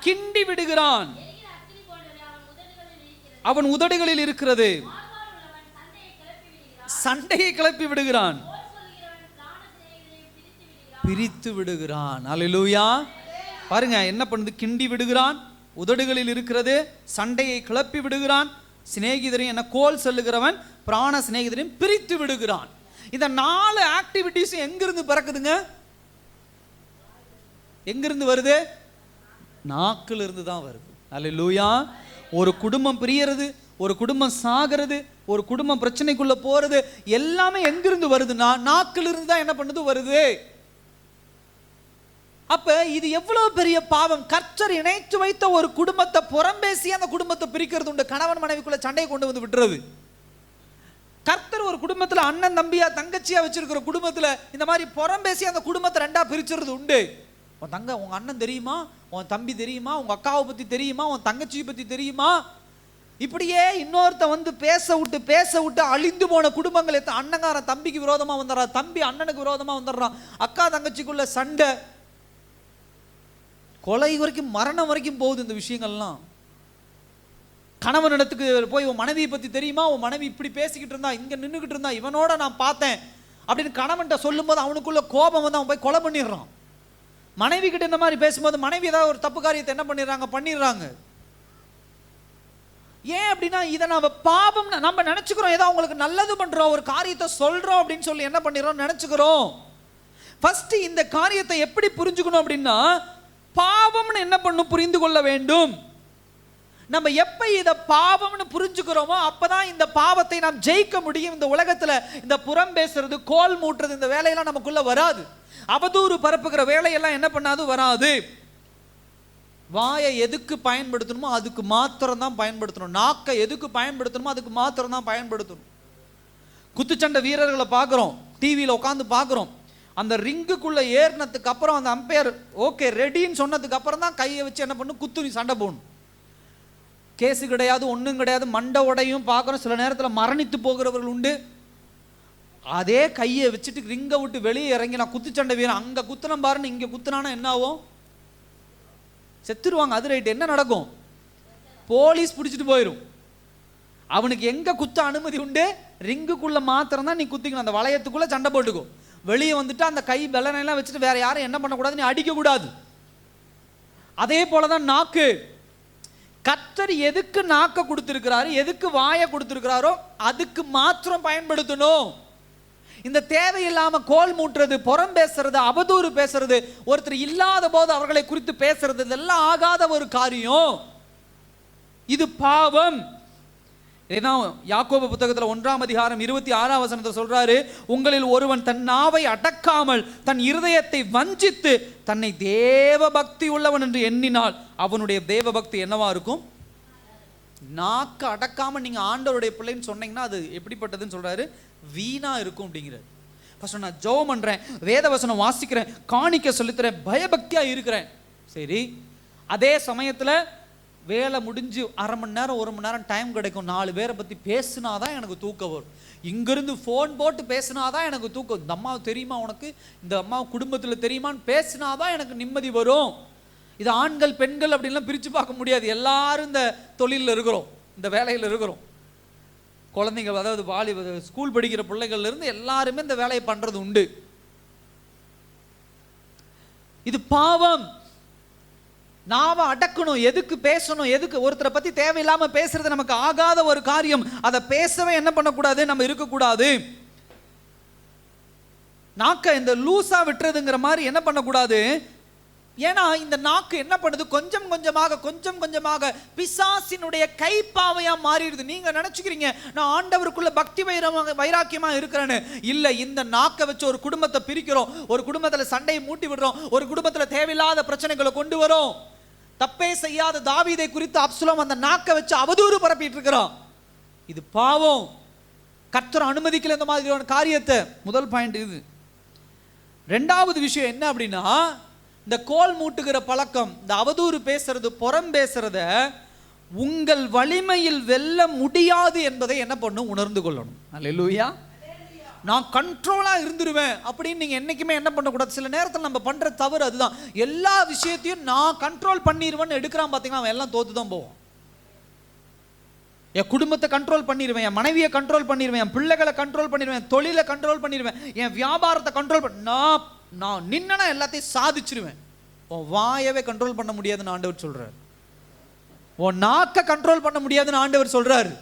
கிண்டி விடுகிறான், அவன் உதடுகளில் இருக்கிறது, சண்டையை கிளப்பி விடுகிறான், பிரித்து விடுகிறான். அல்லேலூயா. பாருங்க என்ன பண்ணுது, கிண்டி விடுகிறான், உதடுகளில் இருக்கிறது, சண்டையை கிளப்பி விடுகிறான், சிநேகிதரையும் என்ன கோல் சொல்லுகிறவன் பிராண சிநேகிதரையும் பிரித்து விடுகிறான். இந்த 4 ஆக்டிவிட்டிஸ் எங்கிருந்து பிறக்குதுங்க? எங்கிருந்து வருது? நாக்கில் இருந்து தான் வருது. அல்லேலூயா. ஒரு குடும்பம் பிரியறது, ஒரு குடும்பம் சாகிறது, ஒரு குடும்பம் பிரச்சனைக்குள்ள போறது எல்லாமே எங்கிருந்து வருதுன்னா நாக்கில் இருந்து தான் என்ன பண்ணுது வருது. அப்ப இது எவ்வளவு பெரிய பாவம். கர்த்தர் இணைத்து வைத்த ஒரு குடும்பத்தை புறம்பேசி அந்த குடும்பத்தை பிரிக்கிறது உண்டு. கணவன் மனைவிக்குள்ள சண்டையை கொண்டு வந்து விட்டுறது. கர்த்தர் ஒரு குடும்பத்துல அண்ணன் தம்பியா தங்கச்சியா வச்சிருக்கிற குடும்பத்துல இந்த மாதிரி புறம்பேசி அந்த குடும்பத்தை 2ஆ பிரிச்சுறது உண்டு. உன் தங்க உங்க அண்ணன் தெரியுமா, உன் தம்பி தெரியுமா, உங்க அக்காவை பத்தி தெரியுமா, உன் தங்கச்சியை பத்தி தெரியுமா, இப்படியே இன்னொருத்த வந்து பேச விட்டு அழிந்து போன குடும்பங்கள். அண்ணங்காரன் தம்பிக்கு விரோதமா வந்துடுறான், தம்பி அண்ணனுக்கு விரோதமா வந்துடுறான், அக்கா தங்கச்சிக்குள்ள சண்டை, கொலை வரைக்கும் மரணம் வரைக்கும் போகுது இந்த விஷயங்கள்லாம். கணவனிடத்துக்கு போய் உன் மனைவியை பத்தி தெரியுமா, உன் மனைவி இப்படி பேசிக்கிட்டு இருந்தா, இங்க நின்றுகிட்டு இருந்தா, இவனோட நான் பார்த்தேன் அப்படின்னு கணவன்கிட்ட சொல்லும் போது அவனுக்குள்ள கோபம் வந்து அவன் போய் கொலை பண்ணிடுறான். மனைவி கிட்ட இந்த மாதிரி பேசும்போது மனைவி ஏதாவது ஒரு தப்பு காரியத்தை என்ன பண்ணிடுறாங்க. ஏன் அப்படின்னா இதை நம்ம பாவம் நம்ம நினைச்சுக்கிறோம். ஏதோ அவங்களுக்கு நல்லது பண்றோம், ஒரு காரியத்தை சொல்றோம் அப்படின்னு சொல்லி என்ன பண்ணிடுறோம் நினைச்சுக்கிறோம். ஃபர்ஸ்ட் இந்த காரியத்தை எப்படி புரிஞ்சுக்கணும் அப்படின்னா, பாவம்னு என்ன பண்ணும் புரிந்து கொள்ள வேண்டும். நம்ம எப்ப இதை பாவம்னு புரிஞ்சுக்கிறோமோ அப்பதான் இந்த பாவத்தை நாம் ஜெயிக்க முடியும். இந்த உலகத்துல இந்த புறம் பேசுறது, கோல் மூட்டுறது, இந்த வேலையெல்லாம் நமக்குள்ள வராது. அவதூறு பரப்புகிற வேலையெல்லாம் என்ன பண்ணாது, வராது. வாயை எதுக்கு பயன்படுத்தணுமோ அதுக்கு மாத்திரம் தான் பயன்படுத்தணும். நாக்கை எதுக்கு பயன்படுத்தணுமோ அதுக்கு மாத்திரம் தான் பயன்படுத்தணும். குத்துச்சண்டை வீரர்களை பார்க்குறோம், டிவியில் உட்காந்து பார்க்குறோம். அந்த ரிங்குக்குள்ள ஏறினதுக்கு அப்புறம் அந்த அம்பையர் ஓகே ரெடின்னு சொன்னதுக்கு அப்புறம் தான் கையை வச்சு என்ன பண்ணும், குத்து நீ சண்டை போடணும். கேஸு கிடையாது, ஒன்றும் கிடையாது, மண்டை உடையும் பார்க்குறோம். சில நேரத்தில் மரணித்து போகிறவர்கள் உண்டு. அதே கையை வச்சுட்டு ரிங்கை விட்டு வெளியே இறங்கி நான் குத்துச்சண்டை வீரன், அங்கே குத்துனம் பாருன்னு இங்கே குத்துனானா என்ன ஆகும், செத்துருவாங்க. அது ரைட்டு, என்ன நடக்கும், போலீஸ் பிடிச்சிட்டு போயிடும். அவனுக்கு எங்கே குத்த அனுமதி உண்டு, ரிங்குக்குள்ளே மாத்திரம் தான் நீ குத்திக்கணும். அந்த வளையத்துக்குள்ளே சண்டை போட்டுக்கும். வெளியே வந்துட்டு அந்த கை பலனையெல்லாம் வச்சுட்டு வேற யாரும் என்ன பண்ணக்கூடாது, நீ அடிக்கக்கூடாது. அதே போல தான் நாக்கு. கர்த்தர் எதுக்கு நாக்க கொடுத்திருக்கிறாரு, எதுக்கு வாயை கொடுத்திருக்கிறாரோ அதுக்கு மாத்திரம் பயன்படுத்தணும். இந்த தேவையில்லாம கோல் மூட்டுறது, புறம் பேசுறது, அவதூறு பேசுறது, ஒருத்தர் இல்லாத போது அவர்களை குறித்து பேசுறது, இதெல்லாம் ஆகாத ஒரு காரியம். இது பாவம். ஏன்னா யாக்கோபு புத்தகத்தில் 1ஆம் அதிகாரம் 26ஆம் வசனத்தை சொல்றாரு, உங்களில் ஒருவன் தன் நாவை அடக்காமல் தன் இருதயத்தை வஞ்சித்து தன்னை தேவ பக்தி உள்ளவன் என்று எண்ணினால் அவனுடைய தேவ பக்தி என்னவா இருக்கும். நாக்க அடக்காம நீங்க ஆண்டவருடைய பிள்ளைன்னு சொன்னீங்கன்னா அது எப்படிப்பட்டதுன்னு சொல்றாரு, வீணா இருக்கும் அப்படிங்கிறார். ஃபர்ஸ்ட் நான் ஜெபம் பண்றேன், வேத வசனம் வாசிக்கிறேன், காணிக்க சொல்லித்தரேன், பயபக்தியா இருக்கிறேன். சரி, அதே சமயத்துல வேலை முடிஞ்சு அரை மணி நேரம் 1 மணி நேரம் டைம் கிடைக்கும், 4 பேரை பற்றி பேசினாதான் எனக்கு தூக்கம் வரும். இங்கிருந்து ஃபோன் போட்டு பேசினாதான் எனக்கு தூக்கம். இந்த அம்மாவை தெரியுமா உனக்கு, இந்த அம்மா குடும்பத்தில் தெரியுமான்னு பேசினாதான் எனக்கு நிம்மதி வரும். இது ஆண்கள் பெண்கள் அப்படின்லாம் பிரித்து பார்க்க முடியாது. எல்லாரும் இந்த தொழிலில் இருக்கிறோம், இந்த வேலையில் இருக்கிறோம். குழந்தைங்க, அதாவது ஸ்கூல் படிக்கிற பிள்ளைகள்ல இருந்து எல்லாருமே இந்த வேலையை பண்ணுறது உண்டு. இது பாவம். நாம அடக்கணும். எதுக்கு பேசணும், எதுக்கு ஒருத்தரை பத்தி தேவையில்லாம பேசுறது நமக்கு ஆகாத ஒரு காரியம். அதை பேசவே என்ன பண்ணக்கூடாது, நம்ம இருக்கக்கூடாது. நாக்க இந்த லூசா விட்டுறதுங்கிற மாதிரி என்ன பண்ணக்கூடாது. ஏன்னா இந்த நாக்கு என்ன பண்ணுது, கொஞ்சம் கொஞ்சமாக பிசாசினுடைய கைப்பாவையா மாறிடுது. நீங்க நினைச்சுக்கிறீங்க நான் ஆண்டவருக்குள்ள பக்தி வைராக்கியமா இருக்கிறேன்னு. இல்ல, இந்த நாக்கை வச்சு ஒரு குடும்பத்தை பிரிக்கிறோம், ஒரு குடும்பத்துல சண்டையை மூட்டி விடுறோம், ஒரு குடும்பத்துல தேவையில்லாத பிரச்சனைகளை கொண்டு வரோம். தப்பே செய்யாத தாவீதை குறித்து அப்சலோம் அந்த நாக்கை வச்சு அவதூறு பரப்பிட்டு இருக்கிறோம். இது பாவம். கர்த்தர் அனுமதிக்கல இந்த மாதிரியான காரியத்தை. முதல் பாயிண்ட் இது. ரெண்டாவது விஷயம் என்ன அப்படின்னா, இந்த கோல் மூட்டுகிற பழக்கம், இந்த அவதூறு பேசுறது, புறம் பேசுறத உங்கள் வலிமையில் வெல்ல முடியாது என்பதை என்ன பண்ணும், உணர்ந்து கொள்ளணும். அல்லேலூயா. நான் கண்ட்ரோலா இருந்துருவேன் அப்படின்னு நீங்க என்னைக்குமே என்ன பண்ணக்கூடாது. சில நேரத்தில் நம்ம பண்ற தவறு அதுதான். எல்லா விஷயத்தையும் நான் கண்ட்ரோல் பண்ணிடுவேன்னு எடுக்கிறான் பார்த்தீங்கன்னா அவன் எல்லாம் தோத்து தான் போவான். என் குடும்பத்தை கண்ட்ரோல் பண்ணிடுவேன், என் மனைவியை கண்ட்ரோல் பண்ணிடுவேன், என் பிள்ளைகளை கண்ட்ரோல் பண்ணிடுவேன், தொழிலை கண்ட்ரோல் பண்ணிடுவேன், என் வியாபாரத்தை கண்ட்ரோல் நான் நின்னா எல்லாத்தையும் சாதிச்சிருவேன். உன் வாயவே கண்ட்ரோல் பண்ண முடியாதுன்னு ஆண்டவர் சொல்றாரு. உன் நாக்க கண்ட்ரோல் பண்ண முடியாதுன்னு ஆண்டவர் சொல்றாரு.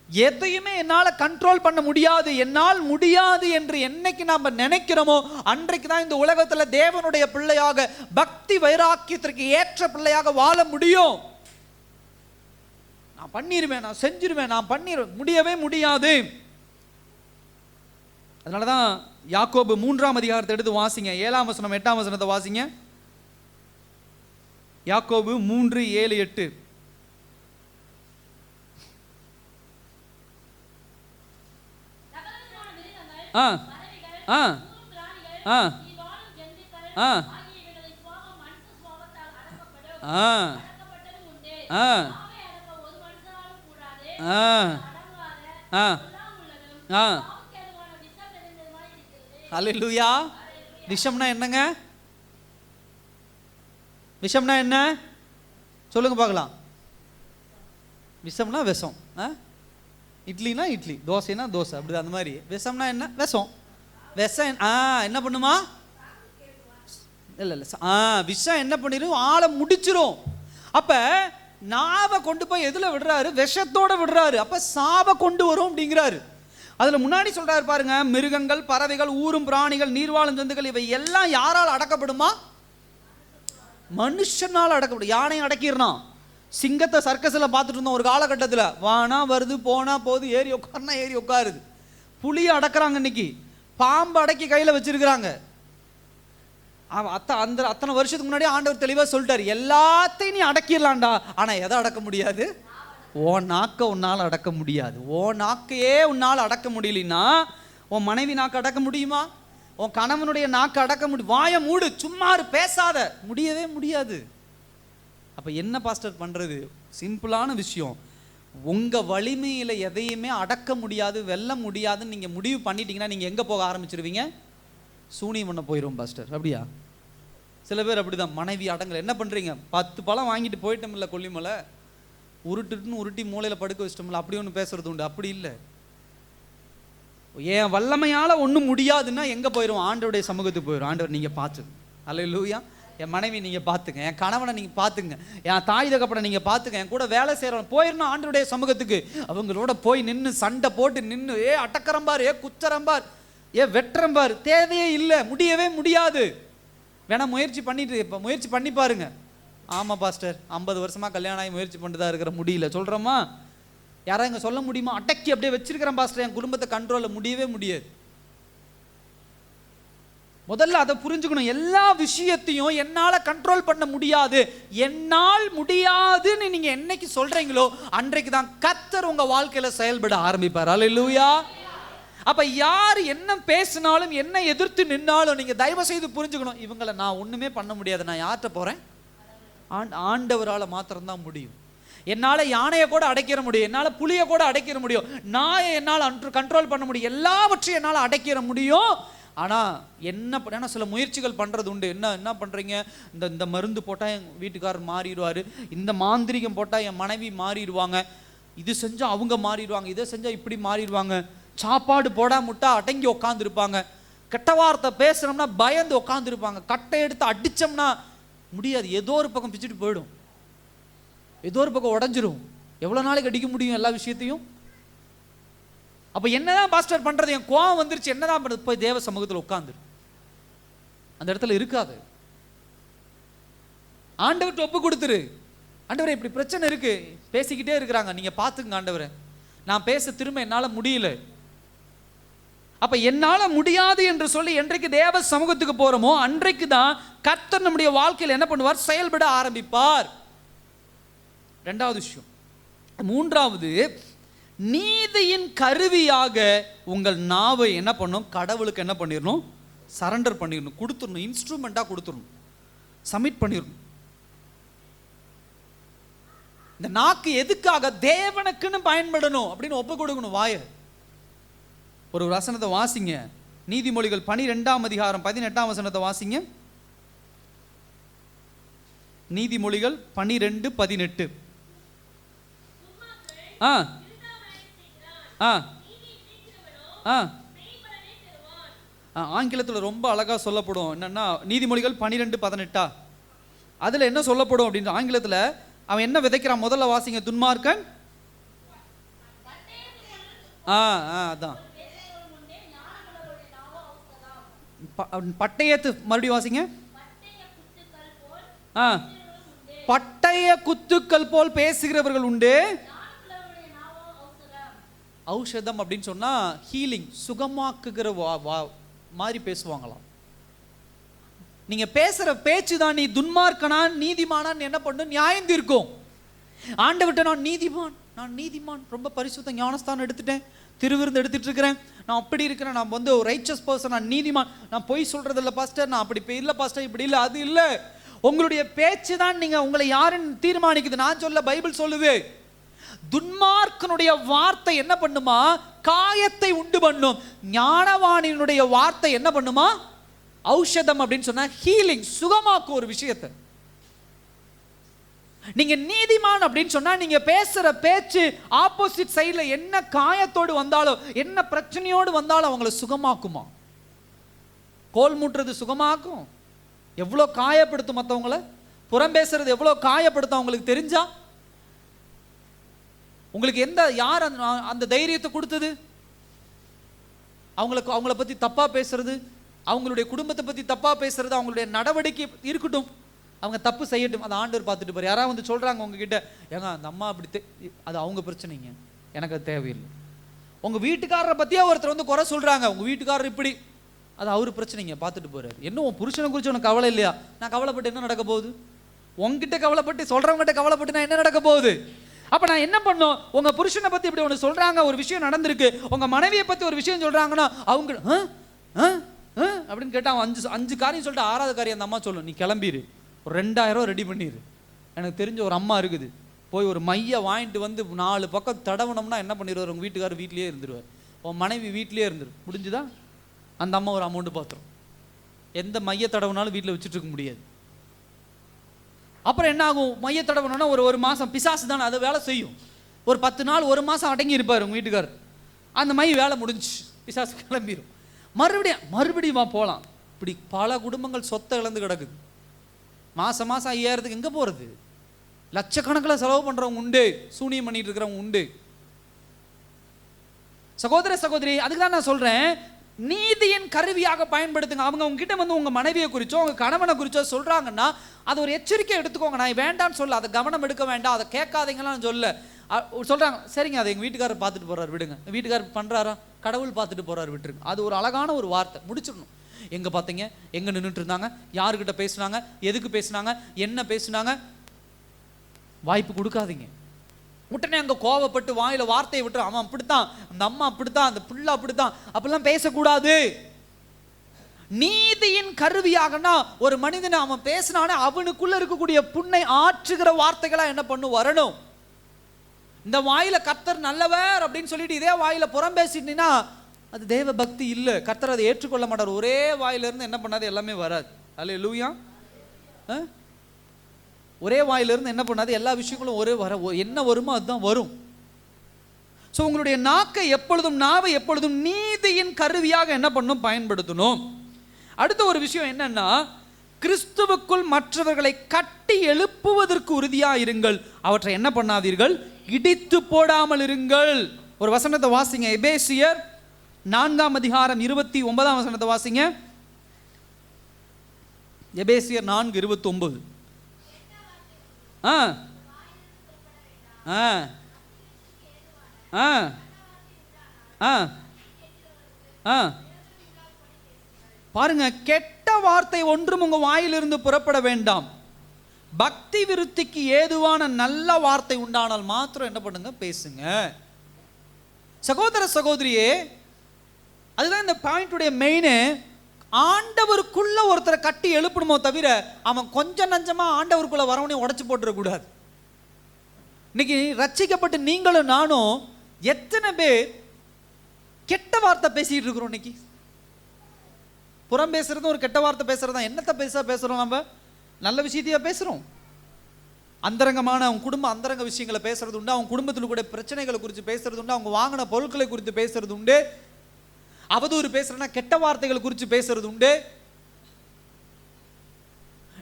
எதையுமே என்னால கண்ட்ரோல் பண்ண முடியாது, என்னால் முடியாது என்று என்னைக்கு நாம நினைக்கிறோமோ அன்றைக்கு தான் இந்த உலகத்துல தேவனுடைய பிள்ளையாக, பக்தி வைராக்கியத்திற்கு ஏற்ற பிள்ளையாக வாழ முடியும். நான் பண்ணிடுவேன், நான் செஞ்சிருவேன், நான் பண்ணிடுவேன், முடியவே முடியாது. அதனாலதான் யாக்கோபு 3ஆம் அதிகாரத்தை எடுத்து வாசிங்க, 7ஆம் வசனம் 8ஆம் வசனத்தை வாசிங்க. யாக்கோபு 3, 7, 8. அல்லேலூயா. விஷம்னா என்னங்க, விஷம்னா என்ன சொல்லுங்க பார்க்கலாம். விஷம்னா விஷம், இட்லினா இட்லி, தோசைனா தோசை, அப்படி அந்த மாதிரி. விஷம்னா என்ன, விஷம். விஷம் என்ன பண்ணுமா, இல்லை விஷம் என்ன பண்ணிடும், ஆளை முடிச்சிரும். அப்ப நாவை கொண்டு போய் எதுல விடுறாரு? விஷத்தோட விடுறாரு. அப்ப சாவை கொண்டு வரும் அப்படிங்கிறாரு. அதுல முன்னாடி சொல்றாரு பாருங்க, மிருகங்கள், பறவைகள், ஊரும் பிராணிகள், நீர்வாழும் ஜந்துக்கள் இவை எல்லாம் யாரால் அடக்கப்படுமா? மனுஷனால் அடக்கப்படும். யானை அடக்கிடணும். சிங்கத்தை சர்க்கஸில் பார்த்துட்டு இருந்தோம் ஒரு காலகட்டத்தில். வானா வருது, போனா போது, ஏறி உட்காருனா ஏறி உட்காருது. புளியை அடக்கிறாங்க இன்னைக்கு, பாம்பு அடக்கி கையில் வச்சிருக்கிறாங்க. அத்தனை வருஷத்துக்கு முன்னாடி ஆண்டவர் தெளிவாக சொல்லிட்டாரு, எல்லாத்தையும் நீ அடக்கிடலாம்டா, ஆனால் எதை அடக்க முடியாது? ஓ நாக்க உன்னால் அடக்க முடியாது. ஓ நாக்கையே உன்னால் அடக்க முடியலன்னா உன் மனைவி நாக்கு அடக்க முடியுமா? உன் கணவனுடைய நாக்கு அடக்க முடியும்? வாயை மூடு, சும்மா பேசாத, முடியவே முடியாது. அப்போ என்ன பாஸ்டர் பண்ணுறது? சிம்பிளான விஷயம், உங்கள் வலிமையில் எதையுமே அடக்க முடியாது, வெல்ல முடியாதுன்னு நீங்கள் முடிவு பண்ணிட்டீங்கன்னா நீங்கள் எங்கே போக ஆரம்பிச்சிருவீங்க? சூனியம் பண்ண போயிடும் பாஸ்டர். அப்படியா? சில பேர் அப்படி தான், மனைவி அடங்கலை. என்ன பண்ணுறீங்க? 10 பழம் வாங்கிட்டு போயிட்டோம்ல கொல்லிமலை, உருட்டுன்னு உருட்டி மூளையில் படுக்க வச்சிட்டோம்ல, அப்படி ஒன்று பேசுறது உண்டு. அப்படி இல்லை. என் வல்லமையால் ஒன்றும் முடியாதுன்னா எங்கே போயிடும்? ஆண்டவருடைய சமூகத்துக்கு போயிடும். ஆண்டவர் நீங்கள் பார்த்துங்க. அல்லேலூயா. என் மனைவி நீங்கள் பார்த்துங்க, என் கணவனை நீங்கள் பார்த்துங்க, என் தாய் தகப்பனை நீங்கள் பார்த்துங்க, என் கூட வேலை செய்கிறவன் போயிடணும் ஆண்டவருடைய சமூகத்துக்கு. அவங்களோட போய் நின்று சண்டை போட்டு நின்று அட்டக்கரம்பார், குச்சரம்பார், வெற்றம்பார், தேவையே இல்லை, முடியவே முடியாது. வேணா முயற்சி பண்ணிட்டு இப்போ முயற்சி பண்ணி பாருங்க. ஆமாம் பாஸ்டர், 50 வருஷமாக கல்யாணம் ஆகி முயற்சி பண்ணிட்டு தான் இருக்கிற, முடியல சொல்கிறோமா? யாராவது இங்கே சொல்ல முடியுமா? அடக்கி அப்படியே வச்சிருக்கிறேன் பாஸ்டர், என் குடும்பத்தை கண்ட்ரோலில், முடியவே முடியாது. முதல்ல அதை புரிஞ்சுக்கணும். எல்லா விஷயத்தையும் என்னால் கண்ட்ரோல் பண்ண முடியாது, என்னால் முடியாதுன்னு நீங்கள் என்னைக்கு சொல்கிறீங்களோ அன்றைக்கு தான் கர்த்தர் உங்கள் வாழ்க்கையில் செயல்பட ஆரம்பிப்பார். அல்லேலூயா. அப்போ யார் என்ன பேசினாலும் என்ன எதிர்த்து நின்னாலும் நீங்கள் தயவு செய்து புரிஞ்சுக்கணும், இவங்களை நான் ஒன்றுமே பண்ண முடியாது. நான் யார்கிட்ட போகிறேன்? ஆண்டவரால் மாத்திரம்தான் முடியும். என்னால் யானையை கூட அடைக்கிற முடியும், என்னால் புலியை கூட அடைக்கிற முடியும், நாயை என்னால் கண்ட்ரோல் பண்ண முடியும், எல்லாவற்றையும் என்னால் அடைக்கிற முடியும். ஆனால் என்ன சில முயற்சிகள் பண்ணுறது உண்டு. என்ன பண்ணுறீங்க? இந்த மருந்து போட்டால் என் வீட்டுக்காரர் மாறிடுவார், இந்த மாந்திரிகம் போட்டால் என் மனைவி மாறிடுவாங்க, இது செஞ்சால் அவங்க மாறிடுவாங்க, இதை செஞ்சால் இப்படி மாறிடுவாங்க, சாப்பாடு போடா முட்டா அடங்கி உட்காந்துருப்பாங்க, கெட்ட வார்த்தை பேசுகிறோம்னா பயந்து உட்காந்துருப்பாங்க, கட்டை எடுத்து அடித்தோம்னா முடியாது, ஏதோ ஒரு பக்கம் பிச்சுட்டு போயிடும், ஏதோ ஒரு பக்கம் உடஞ்சிரும். எவ்வளோ நாளைக்கு அடிக்க முடியும் எல்லா விஷயத்தையும்? அப்போ என்னதான் பாஸ்டர் பண்ணுறது? என் கோவம் வந்துருச்சு, என்னதான் பண்ணுறது? போய் தேவ சமூகத்தில் உட்காந்துரு, அந்த இடத்துல இருக்காது. ஆண்டவர்கிட்ட ஒப்பு கொடுத்துரு. ஆண்டவரே இப்படி பிரச்சனை இருக்கு, பேசிக்கிட்டே இருக்கிறாங்க, நீங்க பாத்துங்க ஆண்டவரே, நான் பேச திரும்ப என்னால் முடியல. அப்ப என்னால முடியாது என்று சொல்லி என்றைக்கு தேவ சமூகத்துக்கு போறோமோ அன்றைக்கு தான் கர்த்தர் நம்முடைய வாழ்க்கையில் என்ன பண்ணுவார்? செயல்பட ஆரம்பிப்பார். இரண்டாவது விஷயம். மூன்றாவது, நீதியின் கருவியாக உங்கள் நாவை என்ன பண்ணும்? கடவுளுக்கு என்ன பண்ணிடணும்? சரண்டர் பண்ணிடணும், கொடுத்துடணும், இன்ஸ்ட்ருமெண்டா கொடுத்துடணும், சப்மிட் பண்ணிடணும். இந்த நாக்கு எதுக்காக? தேவனுக்குன்னு பயன்படணும் அப்படின்னு ஒப்பு கொடுக்கணும் வாயை. ஒரு வசனத்தை வாசிங்க, நீதிமொழிகள் 12:18 வாசிங்க. நீதிமொழிகள் 12:18. ஆங்கிலத்தில் ரொம்ப அழகா சொல்லப்படும். என்னன்னா நீதிமொழிகள் 12:18 அதுல என்ன சொல்லப்படும் அப்படின்னு ஆங்கிலத்தில், அவன் என்ன விதைக்கிறான்? முதல்ல வாசிங்க, துன்மார்க்கன் அதான் பட்டயத்து, மறுபடியும் வாசிங்க, பட்டய குத்துக்கள் போல் பேசுகிறவர்கள் உண்டு. ஔஷதம் அப்படின்னு சொன்னா ஹீலிங், சுகமாக்குகிற மாதிரி பேசுவாங்களாம். நீங்க பேசுற பேச்சு தான் நீ துன்மார்க்கனா நீதிமானான்னு என்ன பண்ணு? நியாயம் தீர்க்கும். ஆண்டவர்கிட்ட நான் நீதிமான், ரொம்ப பரிசுத்த ஞானஸ்தானம் எடுத்துட்டேன், திருவிருந்து எடுத்துட்டு இருக்கிறேன், நான் அப்படி இருக்கிறேன், நான் வந்து ஒரு ரைச்சஸ் பர்சன், நான் நீதிமான், நான் பொய் சொல்றது இல்லை பாஸ்டர், நான் அப்படி இல்லை பாஸ்டர், இப்படி இல்லை, அது இல்லை. உங்களுடைய பேச்சு தான் நீங்க உங்களை யாருன்னு தீர்மானிக்குது. நான் சொல்ல, பைபிள் சொல்லுது, துன்மார்க்கனுடைய வார்த்தை என்ன பண்ணுமா? காயத்தை உண்டு பண்ணும். ஞானவானினுடைய வார்த்தை என்ன பண்ணுமா? ஔஷதம் அப்படின்னு சொன்னா ஹீலிங், சுகமாக்கும் ஒரு விஷயத்தை. நீங்க நீதிமான் அப்படின்னு சொன்னா நீங்க பேசுற பேச்சு ஆப்போசிட் சைடுல என்ன காயத்தோடு வந்தாலும், என்ன பிரச்சனையோடு வந்தாலும் அவங்களை சுகமாக்குமா? கோல் மூட்டுறது சுகமாக்கும். எவ்வளோ காயப்படுத்தும் மற்றவங்கள, புறம் பேசுறது எவ்வளவு காயப்படுத்தும் உங்களுக்கு தெரிஞ்சா? உங்களுக்கு யார் அந்த தைரியத்தை கொடுத்தது? அவங்கள பத்தி தப்பா பேசுறது, அவங்களுடைய குடும்பத்தை பத்தி தப்பா பேசுறது, அவங்களுடைய நடவடிக்கை இருக்கட்டும், அவங்க தப்பு செய்யட்டும், அதை ஆண்டவர் பார்த்துட்டு போறார். யாராவது வந்து சொல்றாங்க உங்ககிட்ட, ஏங்க அந்த அம்மா அப்படி, அது அவங்க பிரச்சனைங்க, எனக்கு அது தேவையில்லை. உங்க வீட்டுக்காரரை பத்தியா ஒருத்தர் வந்து குறை சொல்றாங்க, உங்க வீட்டுக்காரர் இப்படி, அது அவரு பிரச்சனைங்க, பார்த்துட்டு போறாரு. என்ன உன் புருஷனை குறிச்சு உனக்கு கவலை இல்லையா? நான் கவலைப்பட்டு என்ன நடக்க போகுது? உங்ககிட்ட கவலைப்பட்டு சொல்றவங்ககிட்ட கவலைப்பட்டு நான் என்ன நடக்க போகுது? அப்ப நான் என்ன பண்ணும்? உங்க புருஷனை பத்தி இப்படி ஒன்று சொல்றாங்க, ஒரு விஷயம் நடந்திருக்கு, உங்க மனைவியை பத்தி ஒரு விஷயம் சொல்றாங்கன்னா அவங்க அப்படின்னு கேட்டா அஞ்சு காரியம் சொல்லிட்டு ஆறாவது காரியம் அந்த அம்மா சொல்லும், நீ கிளம்பிடு, ஒரு 2000 ரெடி பண்ணிடு. எனக்கு தெரிஞ்ச ஒரு அம்மா இருக்குது, போய் ஒரு மைய வாங்கிட்டு வந்து 4 பக்கம் தடவனம்னா என்ன பண்ணிடுவார்? உங்க வீட்டுக்காரர் வீட்லயே இருந்துருவார், உன் மனைவி வீட்லயே இருந்துரு. முடிஞ்சுதா? அந்த அம்மா ஒரு அமௌண்ட் பார்த்துரும். எந்த மைய தடவுனாலும் வீட்டில் வச்சுட்டு இருக்க முடியாது. அப்புறம் என்ன ஆகும்? மைய தடவணும்னா ஒரு மாதம், பிசாசு தானே, அது வேலை செய்யும். ஒரு 10 நாள் 1 மாதம் அடங்கி இருப்பார் உங்கள் வீட்டுக்காரர். அந்த மை வேலை முடிஞ்சு பிசாசு கிளம்பிடும். மறுபடியும் போகலாம். இப்படி பல குடும்பங்கள் சொத்தை இழந்து கிடக்குது. மாதம் 5000க்கு எங்கே போகிறது? லட்சக்கணக்கில் செலவு பண்ணுறவங்க உண்டு, சூனியம் பண்ணிட்டு இருக்கிறவங்க உண்டு. சகோதர சகோதரி, அதுக்கு தான் நான் சொல்கிறேன், நீதியின் கருவியாக பயன்படுத்துங்க. அவங்க உங்ககிட்ட வந்து உங்க மனைவியை குறிச்சோ உங்க கணவனை குறிச்சோ சொல்றாங்கன்னா அது ஒரு எச்சரிக்கை எடுத்துக்கோங்க. நான் வேண்டான்னு சொல்ல, அதை கவனம் எடுக்க வேண்டாம், அதை கேட்காதீங்களான்னு சொல்ல. சொல்றாங்க, சரிங்க, அதை எங்க வீட்டுக்காரர் பார்த்துட்டு போறாரு, விடுங்க. வீட்டுக்காரர் பண்றாரா? கடவுள் பார்த்துட்டு போறாரு, விட்டுருங்க. அது ஒரு அழகான ஒரு வார்த்தை, முடிச்சிடணும். எங்க பார்த்தீங்க, எங்க நின்றுட்டு இருந்தாங்க, யாருக்கிட்ட பேசுனாங்க, எதுக்கு பேசுனாங்க, என்ன பேசுனாங்க, வாய்ப்பு கொடுக்காதீங்க. உடனே அங்கே கோவப்பட்டு வாயில வார்த்தையை விட்டு, அவன் அப்படித்தான், அந்த அம்மா அப்படித்தான், அந்த பிள்ளை அப்படித்தான், அப்படிலாம் பேசக்கூடாது. நீதியின் கருவியாகனா ஒரு மனிதனை அவன் பேசினானே அவனுக்குள்ள இருக்கக்கூடிய புண்ணை ஆற்றுகிற வார்த்தைகளா என்ன பண்ணு வரணும். இந்த வாயில கர்த்தர் நல்லவர் அப்படின்னு சொல்லிட்டு இதே வாயில புறம் பேசிட்டீங்கன்னா அது தேவ பக்தி இல்லை. கர்த்தர் அதை ஏற்றுக்கொள்ள மாட்டார். ஒரே வாயில இருந்து என்ன பண்ணாது? எல்லாமே வராது. அல்லேலூயா. ஒரே வாயிலிருந்து என்ன பண்ணாது? எல்லா விஷயங்களும் ஒரே என்ன வருமோ அதுதான் வரும். ஸோ உங்களுடைய நாவை எப்பொழுதும் நீதியின் கருவியாக என்ன பண்ணும்? பயன்படுத்தணும். அடுத்த ஒரு விஷயம் என்னன்னா, கிறிஸ்துவுக்குள் மற்றவர்களை கட்டி எழுப்புவதற்கு உறுதியா இருங்கள், அவற்றை என்ன பண்ணாதீர்கள்? இடித்து போடாமல் இருங்கள். ஒரு வசனத்தை வாசிங்க, எபேசியர் 4:29 வாசிங்க. எபேசியர் 4:29. பாருங்க, கெட்ட வார்த்தை ஒன்றும் உங்க வாயிலிருந்து புறப்பட வேண்டாம், பக்தி விருத்திக்கு ஏதுவான நல்ல வார்த்தை உண்டானால் மாத்திரம் என்ன பண்ணுங்க? பேசுங்க. சகோதர சகோதரியே, அதுதான் இந்த பாயிண்டுடைய மெயின். ஆண்டவருக்குள்ள ஒருத்தரை கட்டி எழுப்பணுமோ தவிர அவன் கொஞ்சம் நஞ்சமா ஆண்டவருக்குள்ள வரவனையும் உடைச்சு போட்டுறக்கூடாது. இன்னைக்கு ரட்சிக்கப்பட்டு நீங்களும் நானும் எத்தனை பேர் கெட்ட வார்த்தை பேசிட்டு இருக்கிறோம்? இன்னைக்கு புறம் பேசுறது ஒரு கெட்ட வார்த்தை பேசுறதா? என்னத்தை பேசுறோம்? நம்ம நல்ல விஷயத்தையா பேசுறோம்? அந்தரங்கமான அவங்க குடும்ப அந்தரங்க விஷயங்களை பேசுறது உண்டு, அவங்க குடும்பத்தில் கூட பிரச்சனைகளை குறித்து பேசுறது உண்டு, அவங்க வாங்கின பொருட்களை குறித்து பேசுறது உண்டு, அவதூறு பேசுறேன்னா கெட்ட வார்த்தைகள் குறித்து பேசுறது உண்டு.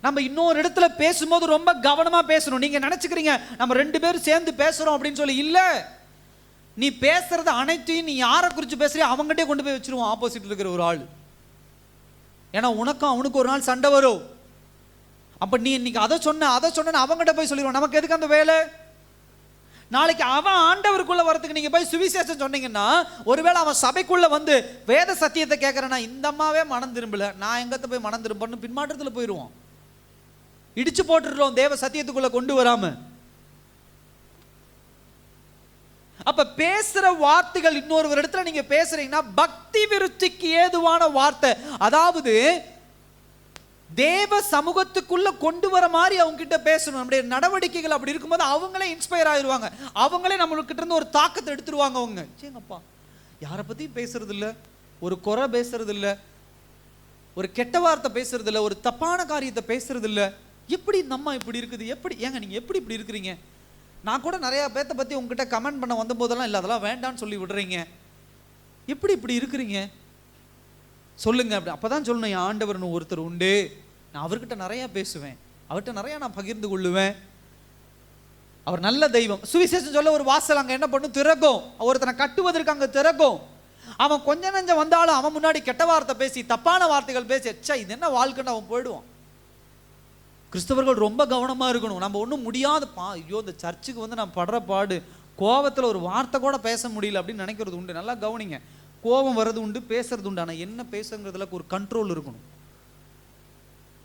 நம்ம இன்னொரு இடத்துல பேசும்போது ரொம்ப கவனமா பேசணும். நீங்க நினைச்சுக்கிறீங்க நம்ம 2 பேரும் சேர்ந்து பேசுறோம் அப்படின்னு சொல்லி, இல்ல. நீ பேசுறது அனைத்தையும் நீ யாரை குறித்து பேசுறியோ அவங்ககிட்டே கொண்டு போய் வச்சிருவோம், ஆப்போசிட்ல இருக்கிற ஒரு ஆள். ஏன்னா உனக்கும் அவனுக்கு ஒரு நாள் சண்டை வரும். அப்ப நீ இன்னைக்கு அதை சொன்ன அவங்ககிட்ட போய் சொல்லிடுவோம். நமக்கு எதுக்கு அந்த வேலை? நாளைக்கு அவன் ஆண்டவருக்குள்ள வரதுக்கு நீங்க போய் சுவிசேஷம் சொன்னீங்கன்னா, ஒருவேளை அவன் சபைக்குள்ள வந்து வேத சத்தியத்தை கேட்கறேன்னா, இந்த அம்மாவே மனம் திரும்பல, நான் எங்கத்த போய் மனம் திரும்பன்னு பின்மாற்றத்துல போயிடுவோம், இடிச்சு போட்டுடுறோம் தேவ சத்தியத்துக்குள்ள கொண்டு வராம. அப்ப பேசுற வார்த்தைகள் இன்னொரு இடத்துல நீங்க பேசுறீங்கன்னா பக்தி விருத்திக்கு ஏதுவான வார்த்தை, அதாவது தேவ சமூகத்துக்குள்ள கொண்டு வர மாதிரி அவங்க கிட்ட பேசணும். நம்முடைய நடவடிக்கைகள் அப்படி இருக்கும்போது அவங்களே இன்ஸ்பயர் ஆயிடுவாங்க, அவங்களே நம்மகிட்ட இருந்து ஒரு தாக்கத்தை எடுத்துருவாங்க. அவங்க சேங்கப்பா யாரை பத்தியும் பேசுறது இல்லை, ஒரு குறை பேசுறது இல்லை, ஒரு கெட்ட வார்த்தை பேசுறது இல்லை, ஒரு தப்பான காரியத்தை பேசுறது இல்லை. எப்படி நம்ம இப்படி இருக்குது? எப்படி ஏங்க நீங்க எப்படி இப்படி இருக்கிறீங்க? நான் கூட நிறைய பேர்த்த பத்தி உங்ககிட்ட கமெண்ட் பண்ண வந்த போதெல்லாம் இல்லை, அதெல்லாம் வேண்டான்னு சொல்லி விடுறீங்க, எப்படி இப்படி இருக்கிறீங்க சொல்லுங்க. அப்படி அப்பதான் சொல்லணும், என் ஆண்டவர்னு ஒருத்தர் உண்டு, நான் அவர்கிட்ட நிறைய பேசுவேன், அவர்கிட்ட நிறைய நான் பகிர்ந்து கொள்ளுவேன். அவர் நல்ல தெய்வம். சுவிசேஷம் சொல்ல ஒரு வாசல் அங்கே என்ன பண்ணும், திறக்கும். ஒருத்தனை கட்டுவதற்கு அங்கே திறக்கும். அவன் கொஞ்ச நெஞ்சம் வந்தாலும் அவன் முன்னாடி கெட்ட வார்த்தை பேசி, தப்பான வார்த்தைகள் பேசி, எச்சா இது என்ன வாழ்க்கைன்னு அவன் போயிடுவான். கிறிஸ்தவர்கள் ரொம்ப கவனமாக இருக்கணும். நம்ம ஒன்றும் முடியாது, ஐயோ இந்த சர்ச்சுக்கு வந்து நான் படுற பாடு, கோபத்தில் ஒரு வார்த்தை கூட பேச முடியல அப்படின்னு நினைக்கிறது உண்டு. நல்லா கவனிங்க, கோபம் வர்றது உண்டு, பேசுறது உண்டு. ஆனால் என்ன பேசுங்கிறதுல ஒரு கண்ட்ரோல் இருக்கணும்.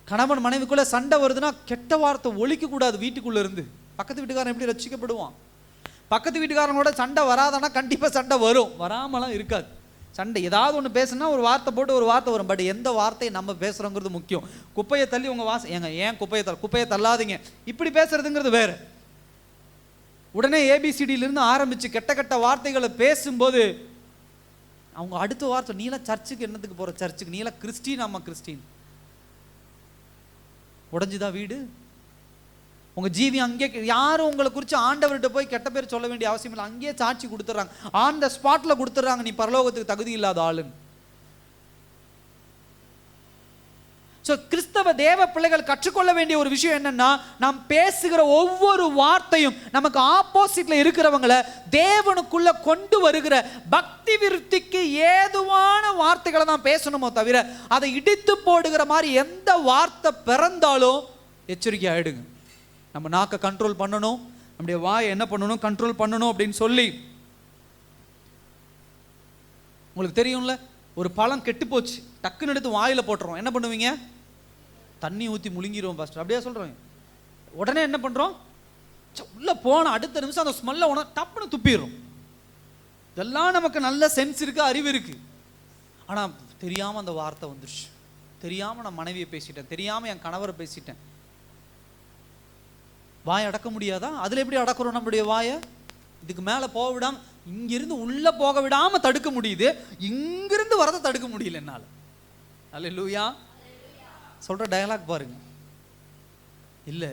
கணவன் மனைவிக்குள்ள சண்டை வருதுன்னா கெட்ட வார்த்தை ஒழிக்க கூடாது வீட்டுக்குள்ள இருந்து. பக்கத்து வீட்டுக்காரன் எப்படி ரட்சிக்கப்படுவான்? பக்கத்து வீட்டுக்காரனோட சண்டை வராதானா கண்டிப்பாக சண்டை வரும், வராமலாம் இருக்காது. சண்டை ஏதாவது ஒன்று பேசுனா ஒரு வார்த்தை போட்டு ஒரு வார்த்தை வரும். பட் எந்த வார்த்தையை நம்ம பேசுகிறோங்கிறது முக்கியம். குப்பையை தள்ளி உங்கள் ஏன் குப்பையை தள்ளாதீங்க இப்படி பேசுறதுங்கிறது வேறு. உடனே ஏபிசிடியிலிருந்து ஆரம்பித்து கெட்ட கெட்ட வார்த்தைகளை பேசும்போது அவங்க அடுத்த வார்த்தை, நீலாம் சர்ச்சுக்கு என்னத்துக்கு போகிற, சர்ச்சுக்கு நீலாம் கிறிஸ்டின், ஆமாம் கிறிஸ்டின். உடஞ்சுதான் வீடு. உங்கள் ஜீவி அங்கே, யாரும் உங்களை குறித்து ஆண்டவர்கிட்ட போய் கெட்ட பேர் சொல்ல வேண்டிய அவசியம் இல்லை. அங்கேயே சாட்சி கொடுத்துட்றாங்க, ஆன் த ஸ்பாட்டில் கொடுத்துட்றாங்க, நீ பரலோகத்துக்கு தகுதி இல்லாத ஆளுன்னு. ஸோ கிறிஸ்தவ தேவ பிள்ளைகள் கற்றுக்கொள்ள வேண்டிய ஒரு விஷயம் என்னன்னா, நாம் பேசுகிற ஒவ்வொரு வார்த்தையும் நமக்கு ஆப்போசிட்ல இருக்கிறவங்களை தேவனுக்குள்ள கொண்டு வருகிற பக்தி விருத்திக்கு ஏதுவான வார்த்தைகளை தான் பேசணுமோ தவிர, அதை இடித்து போடுகிற மாதிரி எந்த வார்த்தை பிறந்தாலும் எச்சரிக்கை ஆயிடுங்க. நம்ம நாக்கை கண்ட்ரோல் பண்ணணும், நம்முடைய வாயை என்ன பண்ணணும், கண்ட்ரோல் பண்ணணும் அப்படின்னு சொல்லி. உங்களுக்கு தெரியும்ல, ஒரு பழம் கெட்டு போச்சு, டக்குன்னு எடுத்து வாயில போட்டுறோம், என்ன பண்ணுவீங்க? தண்ணி ஊற்றி முழுங்கிடுவோம் ஃபர்ஸ்ட், அப்படியே சொல்கிறோம். உடனே என்ன பண்ணுறோம், உள்ள போன அடுத்த நிமிஷம் அந்த ஸ்மெல்ல உடனே டப்புன்னு துப்பிடுறோம். இதெல்லாம் நமக்கு நல்ல சென்ஸ் இருக்கு, அறிவு இருக்கு. ஆனால் தெரியாமல் அந்த வார்த்தை வந்துருச்சு, தெரியாமல் நான் மனைவியை பேசிட்டேன், தெரியாமல் என் கணவரை பேசிட்டேன். வாயை அடக்க முடியாதா? அதில் எப்படி அடக்கிறோம் நம்மளுடைய வாயை? இதுக்கு மேலே போக விடாமல், இங்கிருந்து உள்ளே போக விடாமல் தடுக்க முடியுது, இங்கிருந்து வரதை தடுக்க முடியல என்னால். அல்லேலூயா. சொல்கிற டயலாக் பாருங்க. இல்லை,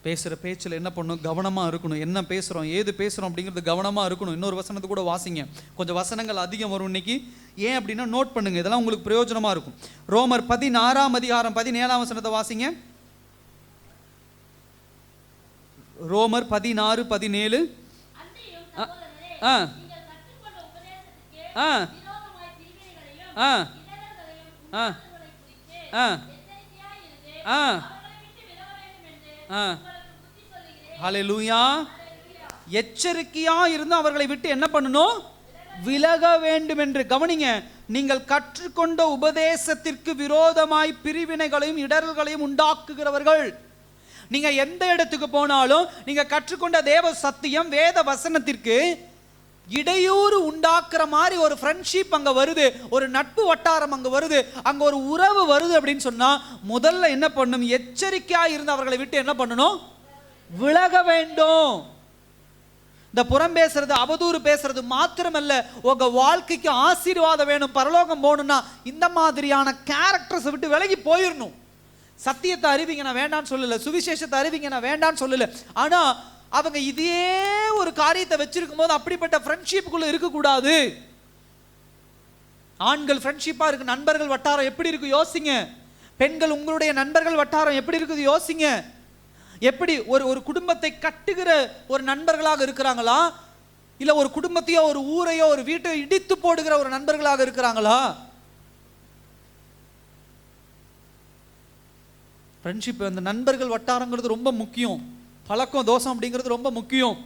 பேசுகிற பேச்சில் என்ன பண்ணணும், கவனமாக இருக்கணும். என்ன பேசுகிறோம், ஏது பேசுகிறோம் அப்படிங்கிறது கவனமாக இருக்கணும். இன்னொரு வசனத்தை கூட வாசிங்க, கொஞ்சம் வசனங்கள் அதிகம் வரும் இன்னைக்கு. ஏன் அப்படின்னா நோட் பண்ணுங்க, இதெல்லாம் உங்களுக்கு பிரயோஜனமாக இருக்கும். ரோமர் 16:17 வசனத்தை வாசிங்க. ரோமர் 16:17. ஹல்லேலூயா. எச்சரிக்கையா இருந்து அவர்களை விட்டு என்ன பண்ணணும், விலக வேண்டும் என்று. கவனிங்க, நீங்கள் கற்றுக்கொண்ட உபதேசத்திற்கு விரோதமாய் பிரிவினைகளையும் இடர்களையும் உண்டாக்குகிறவர்கள். நீங்க எந்த இடத்துக்கு போனாலும் நீங்க கற்றுக்கொண்ட தேவ சத்தியம், வேத வசனத்திற்கு இடையூறு உண்டாக்குற மாதிரி ஒரு ஃப்ரெண்ட்ஷிப் அங்க வருது, ஒரு நட்பு வட்டாரம் அங்க வருது, அங்க ஒரு உறவு வருது அப்படின்னு சொன்னா முதல்ல என்ன பண்ணணும், எச்சரிக்கையா இருந்து அவர்களை விட்டு என்ன பண்ணணும், விலக வேண்டும். இந்த புறம் பேசுறது, அவதூறு பேசுறது மாத்திரமல்ல, உங்க வாழ்க்கைக்கு ஆசீர்வாதம் வேணும், பரலோகம் போகணும்னா இந்த மாதிரியான கேரக்டர்ஸை விட்டு விலகி போயிடணும். சத்தியத்தை அறிவிங்க நான் வேண்டான்னு சொல்லல, சுவிசேஷத்தை அறிவிங்க நான் வேண்டான்னு சொல்லல. ஆனா அவங்க இதே ஒரு காரியத்தை வச்சிருக்கும் போது அப்படிப்பட்ட ஃப்ரெண்ட்ஷிப்புக்குள்ள இருக்கக்கூடாது. ஆண்கள் ஃப்ரெண்ட்ஷிப்பா இருக்கு, நண்பர்கள் வட்டாரம் எப்படி இருக்கு யோசிங்க. பெண்கள் உங்களுடைய நண்பர்கள் வட்டாரம் எப்படி இருக்குது யோசிங்க. எப்படி ஒரு குடும்பத்தை கட்டுகிற ஒரு நண்பர்களாக இருக்கிறாங்களா, இல்ல ஒரு குடும்பத்தையோ ஒரு ஊரையோ ஒரு வீட்டை இடித்து போடுகிற ஒரு நண்பர்களாக இருக்கிறாங்களா? ஃப்ரெண்ட்ஷிப், அந்த நண்பர்கள் வட்டாரங்கிறது ரொம்ப முக்கியம். பழக்கம் தோஷம் அப்படிங்கிறது ரொம்ப முக்கியம்.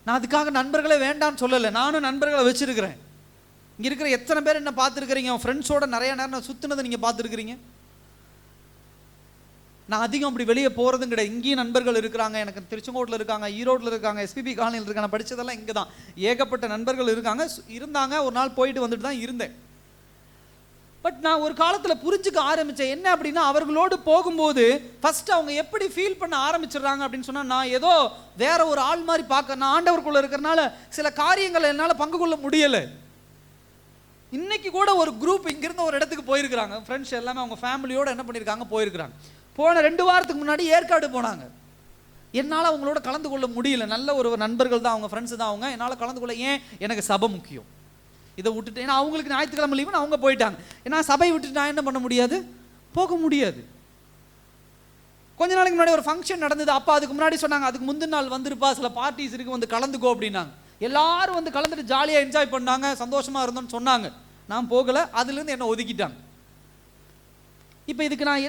நான் அதுக்காக நண்பர்களே வேண்டான்னு சொல்லலை, நானும் நண்பர்களை வச்சிருக்கிறேன். இங்கே இருக்கிற எத்தனை பேர் என்ன பார்த்துருக்கிறீங்க, ஃப்ரெண்ட்ஸோட நிறைய நேரம் சுற்றுனதை நீங்கள் பார்த்துருக்கிறீங்க. நான் அதிகம் அப்படி வெளியே போகிறதும் கிடையாது. இங்கேயும் நண்பர்கள் இருக்கிறாங்க, எனக்கு திருச்செங்கோட்டில் இருக்காங்க, ஈரோட்டில் இருக்காங்க, எஸ்பிபி காலனியில் இருக்காங்க, படித்ததெல்லாம் இங்கே தான். ஏகப்பட்ட நண்பர்கள் இருந்தாங்க. ஒரு நாள் போயிட்டு வந்துட்டு தான் இருந்தேன். பட் நான் ஒரு காலத்தில் புரிஞ்சுக்க ஆரம்பித்தேன். என்ன அப்படின்னா, அவர்களோடு போகும்போது ஃபர்ஸ்ட் அவங்க எப்படி ஃபீல் பண்ண ஆரம்பிச்சிடுறாங்க அப்படின்னு சொன்னால், நான் ஏதோ வேற ஒரு ஆள் மாதிரி பார்க்க, நான் ஆண்டவருக்குள்ளே இருக்கிறனால சில காரியங்களை என்னால் பங்கு கொள்ள முடியலை. இன்னைக்கு கூட ஒரு குரூப் இங்கிருந்து ஒரு இடத்துக்கு போயிருக்கிறாங்க, ஃப்ரெண்ட்ஸ் எல்லாமே அவங்க ஃபேமிலியோடு என்ன பண்ணியிருக்காங்க, போயிருக்கிறாங்க. போன 2 வாரத்துக்கு முன்னாடி ஏற்காடு போனாங்க. என்னால் அவங்களோட கலந்து கொள்ள முடியல. நல்ல ஒரு நண்பர்கள் தான் அவங்க, ஃப்ரெண்ட்ஸ் தான் அவங்க, என்னால் கலந்து கொள்ள. ஏன்? எனக்கு சபை முக்கியம். இதை விட்டுட்டு, ஏன்னா அவங்களுக்கு ஞாயிற்றுக்கிழமை லீவுன்னு அவங்க போயிட்டாங்க. ஏன்னா சபை விட்டுட்டு நான் என்ன பண்ண முடியாது, போக முடியாது. கொஞ்ச நாளைக்கு முன்னாடி ஒரு ஃபங்க்ஷன் நடந்தது. அப்போ அதுக்கு முன்னாடி சொன்னாங்க, அதுக்கு முந்தின நாள் வந்துருப்பா, சில பார்ட்டிஸ் இருக்கு, வந்து கலந்துக்கோ அப்படின்னாங்க. எல்லாரும் வந்து கலந்துட்டு ஜாலியாக என்ஜாய் பண்ணாங்க, சந்தோஷமா இருந்தோம்னு சொன்னாங்க. நான் போகலை, அதுலேருந்து என்னை ஒதுக்கிட்டாங்க. இப்போ இதுக்கு நான்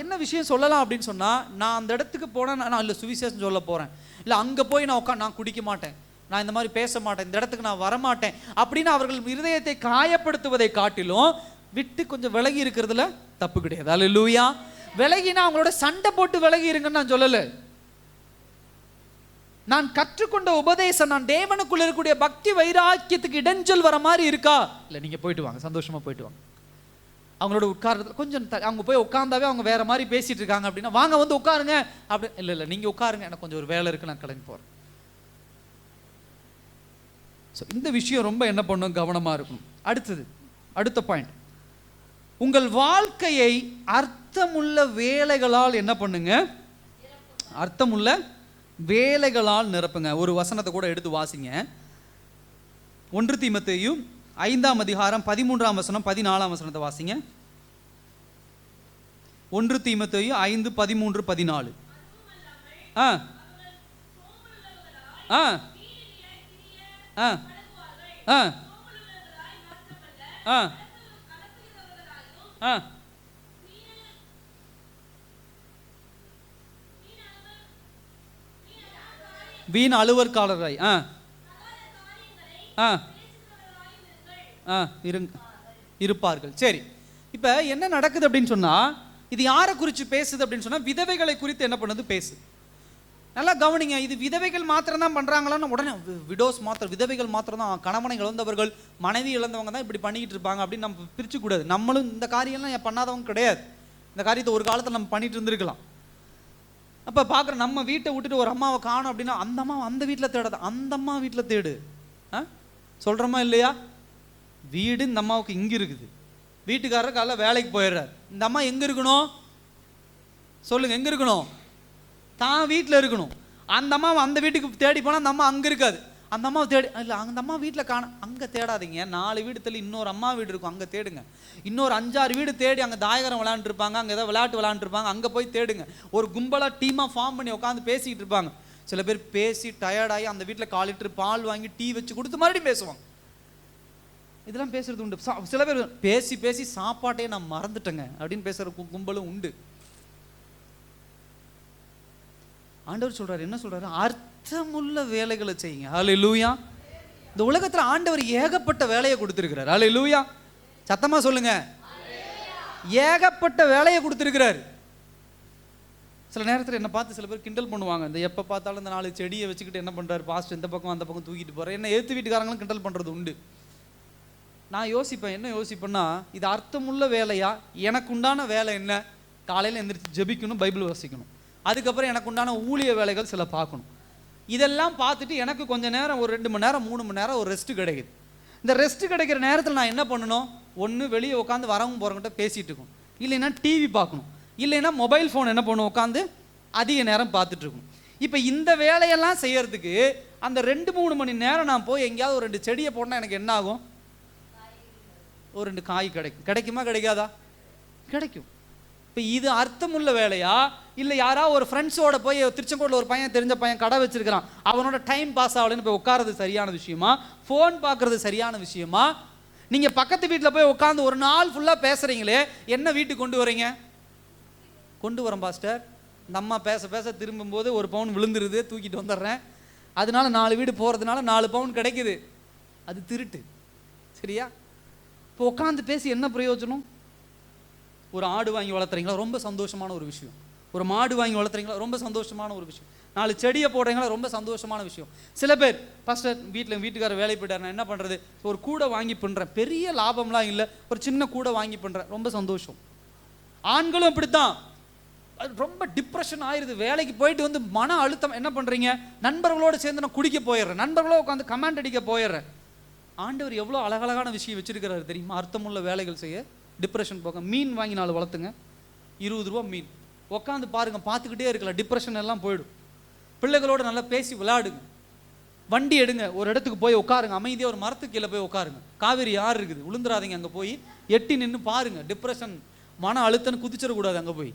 என்ன விஷயம் சொல்லலாம் அப்படின்னு சொன்னால், நான் அந்த இடத்துக்கு போனேன், நான் இல்லை சுவிசேஷம் சொல்ல போகிறேன், இல்லை அங்கே போய் நான் குடிக்க மாட்டேன், நான் இந்த மாதிரி பேச மாட்டேன், இந்த இடத்துக்கு நான் வரமாட்டேன் அப்படின்னு அவர்கள் இருதயத்தை காயப்படுத்துவதை காட்டிலும் விட்டு கொஞ்சம் விலகி இருக்கிறதுல தப்பு கிடையாது. அல்லேலூயா. விலகினா அவங்களோட சண்டை போட்டு விலகி இருங்கன்னு நான் சொல்லலை. நான் கற்றுக்கொண்ட உபதேசம், நான் தேவனுக்குள்ள இருக்கக்கூடிய பக்தி வைராக்கியத்துக்கு இடைஞ்சல் வர மாதிரி இருக்கா, இல்லை நீங்கள் போயிட்டு வாங்க, சந்தோஷமா போயிட்டு வாங்க. அவங்களோட உட்கார்றதுல கொஞ்சம் அவங்க போய் உட்கார்ந்தாவே அவங்க வேற மாதிரி பேசிட்டு இருக்காங்க அப்படின்னா, வாங்க வந்து உட்காருங்க அப்படி. இல்லை நீங்கள் உட்காருங்க, எனக்கு கொஞ்சம் ஒரு வேலை இருக்கு, நான் கிளம்பி போகிறேன். ஸோ இந்த விஷயம் ரொம்ப என்ன பண்ணும், கவனமாக இருக்கணும். அடுத்த பாயிண்ட், உங்கள் வாழ்க்கையை அர்த்தமுள்ள வேலைகளால் என்ன பண்ணுங்க, அர்த்தமுள்ள வேலைகளால் நிரப்புங்க. ஒரு வசனத்தை கூட எடுத்து வாசிங்க. 1 தீமோத்தேயு 5ஆம் அதிகாரம் 13ஆம் வசனம் 14ஆம் வசனத்தை வாசிங்க. 1 தீமோத்தேயு 5, 13, 14. ஆ ஆ ஆ ஆ ஆ ஆ வீண் அலுவற்காரராய் இருப்பார்கள். சரி, இப்போ என்ன நடக்குது அப்படின்னு சொன்னால், இது யாரை குறித்து பேசுது அப்படின்னு சொன்னால், விதவைகளை குறித்து என்ன பண்ணுது பேசு. நல்லா கவனிங்க. இது விதவைகள் மாத்திரம் தான் பண்ணுறாங்களான்னு உடனே விடோஸ் மாத்திரம், விதவைகள் மாத்திரம் தான், கணவனை இழந்தவர்கள், மனைவி இழந்தவங்க தான் இப்படி பண்ணிக்கிட்டு இருப்பாங்க அப்படின்னு நம்ம பிரிச்சுக்கூடாது. நம்மளும் இந்த காரியம்லாம் பண்ணாதவங்க கிடையாது. இந்த காரியத்தை ஒரு காலத்தில் நம்ம பண்ணிட்டு இருந்திருக்கலாம். அப்போ பார்க்குற நம்ம வீட்டை விட்டுட்டு ஒரு அம்மாவை காணும் அப்படின்னா, அந்த அம்மா அந்த வீட்டில் தேடாத, அந்த அம்மா வீட்டில் தேடு. சொல்கிறோமா இல்லையா? வீடு இந்த அம்மாவுக்கு இங்கே இருக்குது, வீட்டுக்காரர் காலைல வேலைக்கு போயிடுறாரு, இந்த அம்மா எங்கே இருக்கணும் சொல்லுங்கள், எங்கே இருக்கணும்? தான் வீட்டில் இருக்கணும். அந்த அம்மாவை அந்த வீட்டுக்கு தேடி போனால் அந்த அம்மா அங்கே இருக்காது. அந்த அம்மாவை தேடி, இல்லை அந்த அம்மா வீட்டில் காணும், அங்கே தேடாதீங்க. 4 வீடு தள்ளி இன்னொரு அம்மா வீடு இருக்கும், அங்கே தேடுங்க. இன்னொரு 5-6 வீடு தேடி அங்கே தாயகரம் விளையாண்டுருப்பாங்க, அங்கே ஏதாவது விளையாட்டு விளையாண்டுருப்பாங்க, அங்கே போய் தேடுங்க. ஒரு கும்பலாக டீமாக ஃபார்ம் பண்ணி உட்காந்து பேசிக்கிட்டு இருப்பாங்க. சில பேர் பேசி டயர்டாகி அந்த வீட்டில் 1/4 லிட்டர் பால் வாங்கி டீ வச்சு கொடுத்து மறுபடியும் பேசுவாங்க. இதெல்லாம் பேசுறது உண்டு. சில பேர் பேசி பேசி சாப்பாட்டையே நான் மறந்துட்டேங்க அப்படின்னு பேசுகிற கும்பலும் உண்டு. ஆண்டவர் சொல்றாரு, என்ன சொல்றாரு? அர்த்தமுள்ள வேலைகளை செய்யுங்க. ஹல்லேலூயா. இந்த உலகத்தில் ஆண்டவர் ஏகப்பட்ட வேலையை கொடுத்திருக்கிறார். ஹல்லேலூயா. சத்தமா சொல்லுங்க, ஏகப்பட்ட வேலையை கொடுத்திருக்கிறார். சில நேரத்தில் என்ன பார்த்து சில பேர் கிண்டல் பண்ணுவாங்க, இந்த எப்போ பார்த்தாலும் இந்த 4 செடியை வச்சுக்கிட்டு என்ன பண்ணுறாரு பாஸ்டர், இந்த பக்கம் அந்த பக்கம் தூக்கிட்டு போகிறேன். என்ன ஏற்று வீட்டுக்காரங்களும் கிண்டல் பண்ணுறது உண்டு. நான் யோசிப்பேன், என்ன யோசிப்பேன்னா, இது அர்த்தமுள்ள வேலையா? எனக்கு உண்டான வேலை என்ன? காலையில் எந்திரிச்சு ஜெபிக்கணும், பைபிள் வாசிக்கணும். அதுக்கப்புறம் எனக்கு உண்டான ஊழிய வேலைகள் சில பார்க்கணும். இதெல்லாம் பார்த்துட்டு எனக்கு கொஞ்சம் நேரம், ஒரு 2 மணி நேரம் 3 மணி நேரம் ஒரு ரெஸ்ட்டு கிடைக்குது. இந்த ரெஸ்ட்டு கிடைக்கிற நேரத்தில் நான் என்ன பண்ணணும்? ஒன்று வெளியே உட்காந்து வரவங்க போகிறவங்கிட்ட பேசிகிட்டு இருக்கணும், இல்லைன்னா டிவி பார்க்கணும், இல்லைன்னா மொபைல் ஃபோன் என்ன பண்ணணும் உட்காந்து அதிக நேரம் பார்த்துட்டு இருக்கணும். இப்போ இந்த வேலையெல்லாம் செய்யறதுக்கு அந்த 2-3 மணி நேரம் நான் போய் எங்கேயாவது ஒரு 2 செடியை போட்டால் எனக்கு என்ன ஆகும்? ஒரு 2 காய் கிடைக்கும். கிடைக்குமா கிடைக்காதா? கிடைக்கும். இப்போ இது அர்த்தமுள்ள வேலையா? இல்லை யாராவது ஒரு ஃப்ரெண்ட்ஸோட போய் திருச்செங்கோட்டில் ஒரு பையன், தெரிஞ்ச பையன் கடை வச்சிருக்கிறான், அவனோட டைம் பாஸ் ஆகலன்னு போய் உட்காரது சரியான விஷயமா? ஃபோன் பார்க்கறது சரியான விஷயமா? நீங்கள் பக்கத்து வீட்டில் போய் உட்காந்து ஒரு நாள் ஃபுல்லாக பேசுகிறீங்களே, என்ன வீட்டுக்கு கொண்டு வரீங்க? கொண்டு வரேன் பாஸ்டர், இந்த அம்மா பேச பேச திரும்பும்போது 1 பவுன் விழுந்துருது, தூக்கிட்டு வந்துடுறேன், அதனால 4 வீடு போகிறதுனால 4 பவுன் கிடைக்குது. அது திருட்டு. சரியா? இப்போ உட்காந்து பேசி என்ன பிரயோஜனம்? ஒரு ஆடு வாங்கி வளர்த்துறீங்களா? ரொம்ப சந்தோஷமான ஒரு விஷயம். ஒரு மாடு வாங்கி வளர்த்துறீங்களா? ரொம்ப சந்தோஷமான ஒரு விஷயம். 4 செடியை போடுறீங்களா? ரொம்ப சந்தோஷமான விஷயம். சில பேர் பாஸ்டர் வீட்டுக்காரர் வேலை போயிட்டார், நான் என்ன பண்ணுறது, ஒரு கூடை வாங்கி பண்ணுறேன், பெரிய லாபம்லாம் இல்லை, ஒரு சின்ன கூடை வாங்கி பண்ணுறேன், ரொம்ப சந்தோஷம். ஆண்களும் இப்படித்தான், ரொம்ப டிப்ரெஷன் ஆயிடுது, வேலைக்கு போயிட்டு வந்து மன அழுத்தம். என்ன பண்ணுறீங்க? நண்பர்களோடு சேர்ந்து நான் குடிக்க போயிடுறேன், நண்பர்களோட உட்காந்து கமெண்ட் அடிக்க போயிடுறேன். ஆண்டவர் எவ்வளோ அழகழகான விஷயம் வச்சிருக்கிறாரு தெரியுமா? அர்த்தமுள்ள வேலைகள் செய்ய, டிப்ரெஷன் போக. மீன் வாங்கி 4 வளர்த்துங்க, 20 ரூபா மீன், உட்காந்து பாருங்க, பார்த்துக்கிட்டே இருக்கலாம், டிப்ரெஷன் எல்லாம் போயிடும். பிள்ளைகளோடு நல்லா பேசி விளையாடுங்க, வண்டி எடுங்க, ஒரு இடத்துக்கு போய் உட்காருங்க, அமைதியாக ஒரு மரத்துக்கு கீழே போய் உட்காருங்க. காவேரி யார் இருக்குது, விழுந்துடாதீங்க. அங்கே போய் எட்டி நின்று பாருங்க. டிப்ரெஷன், மன அழுத்தம் குதிச்சிடக்கூடாது. அங்கே போய்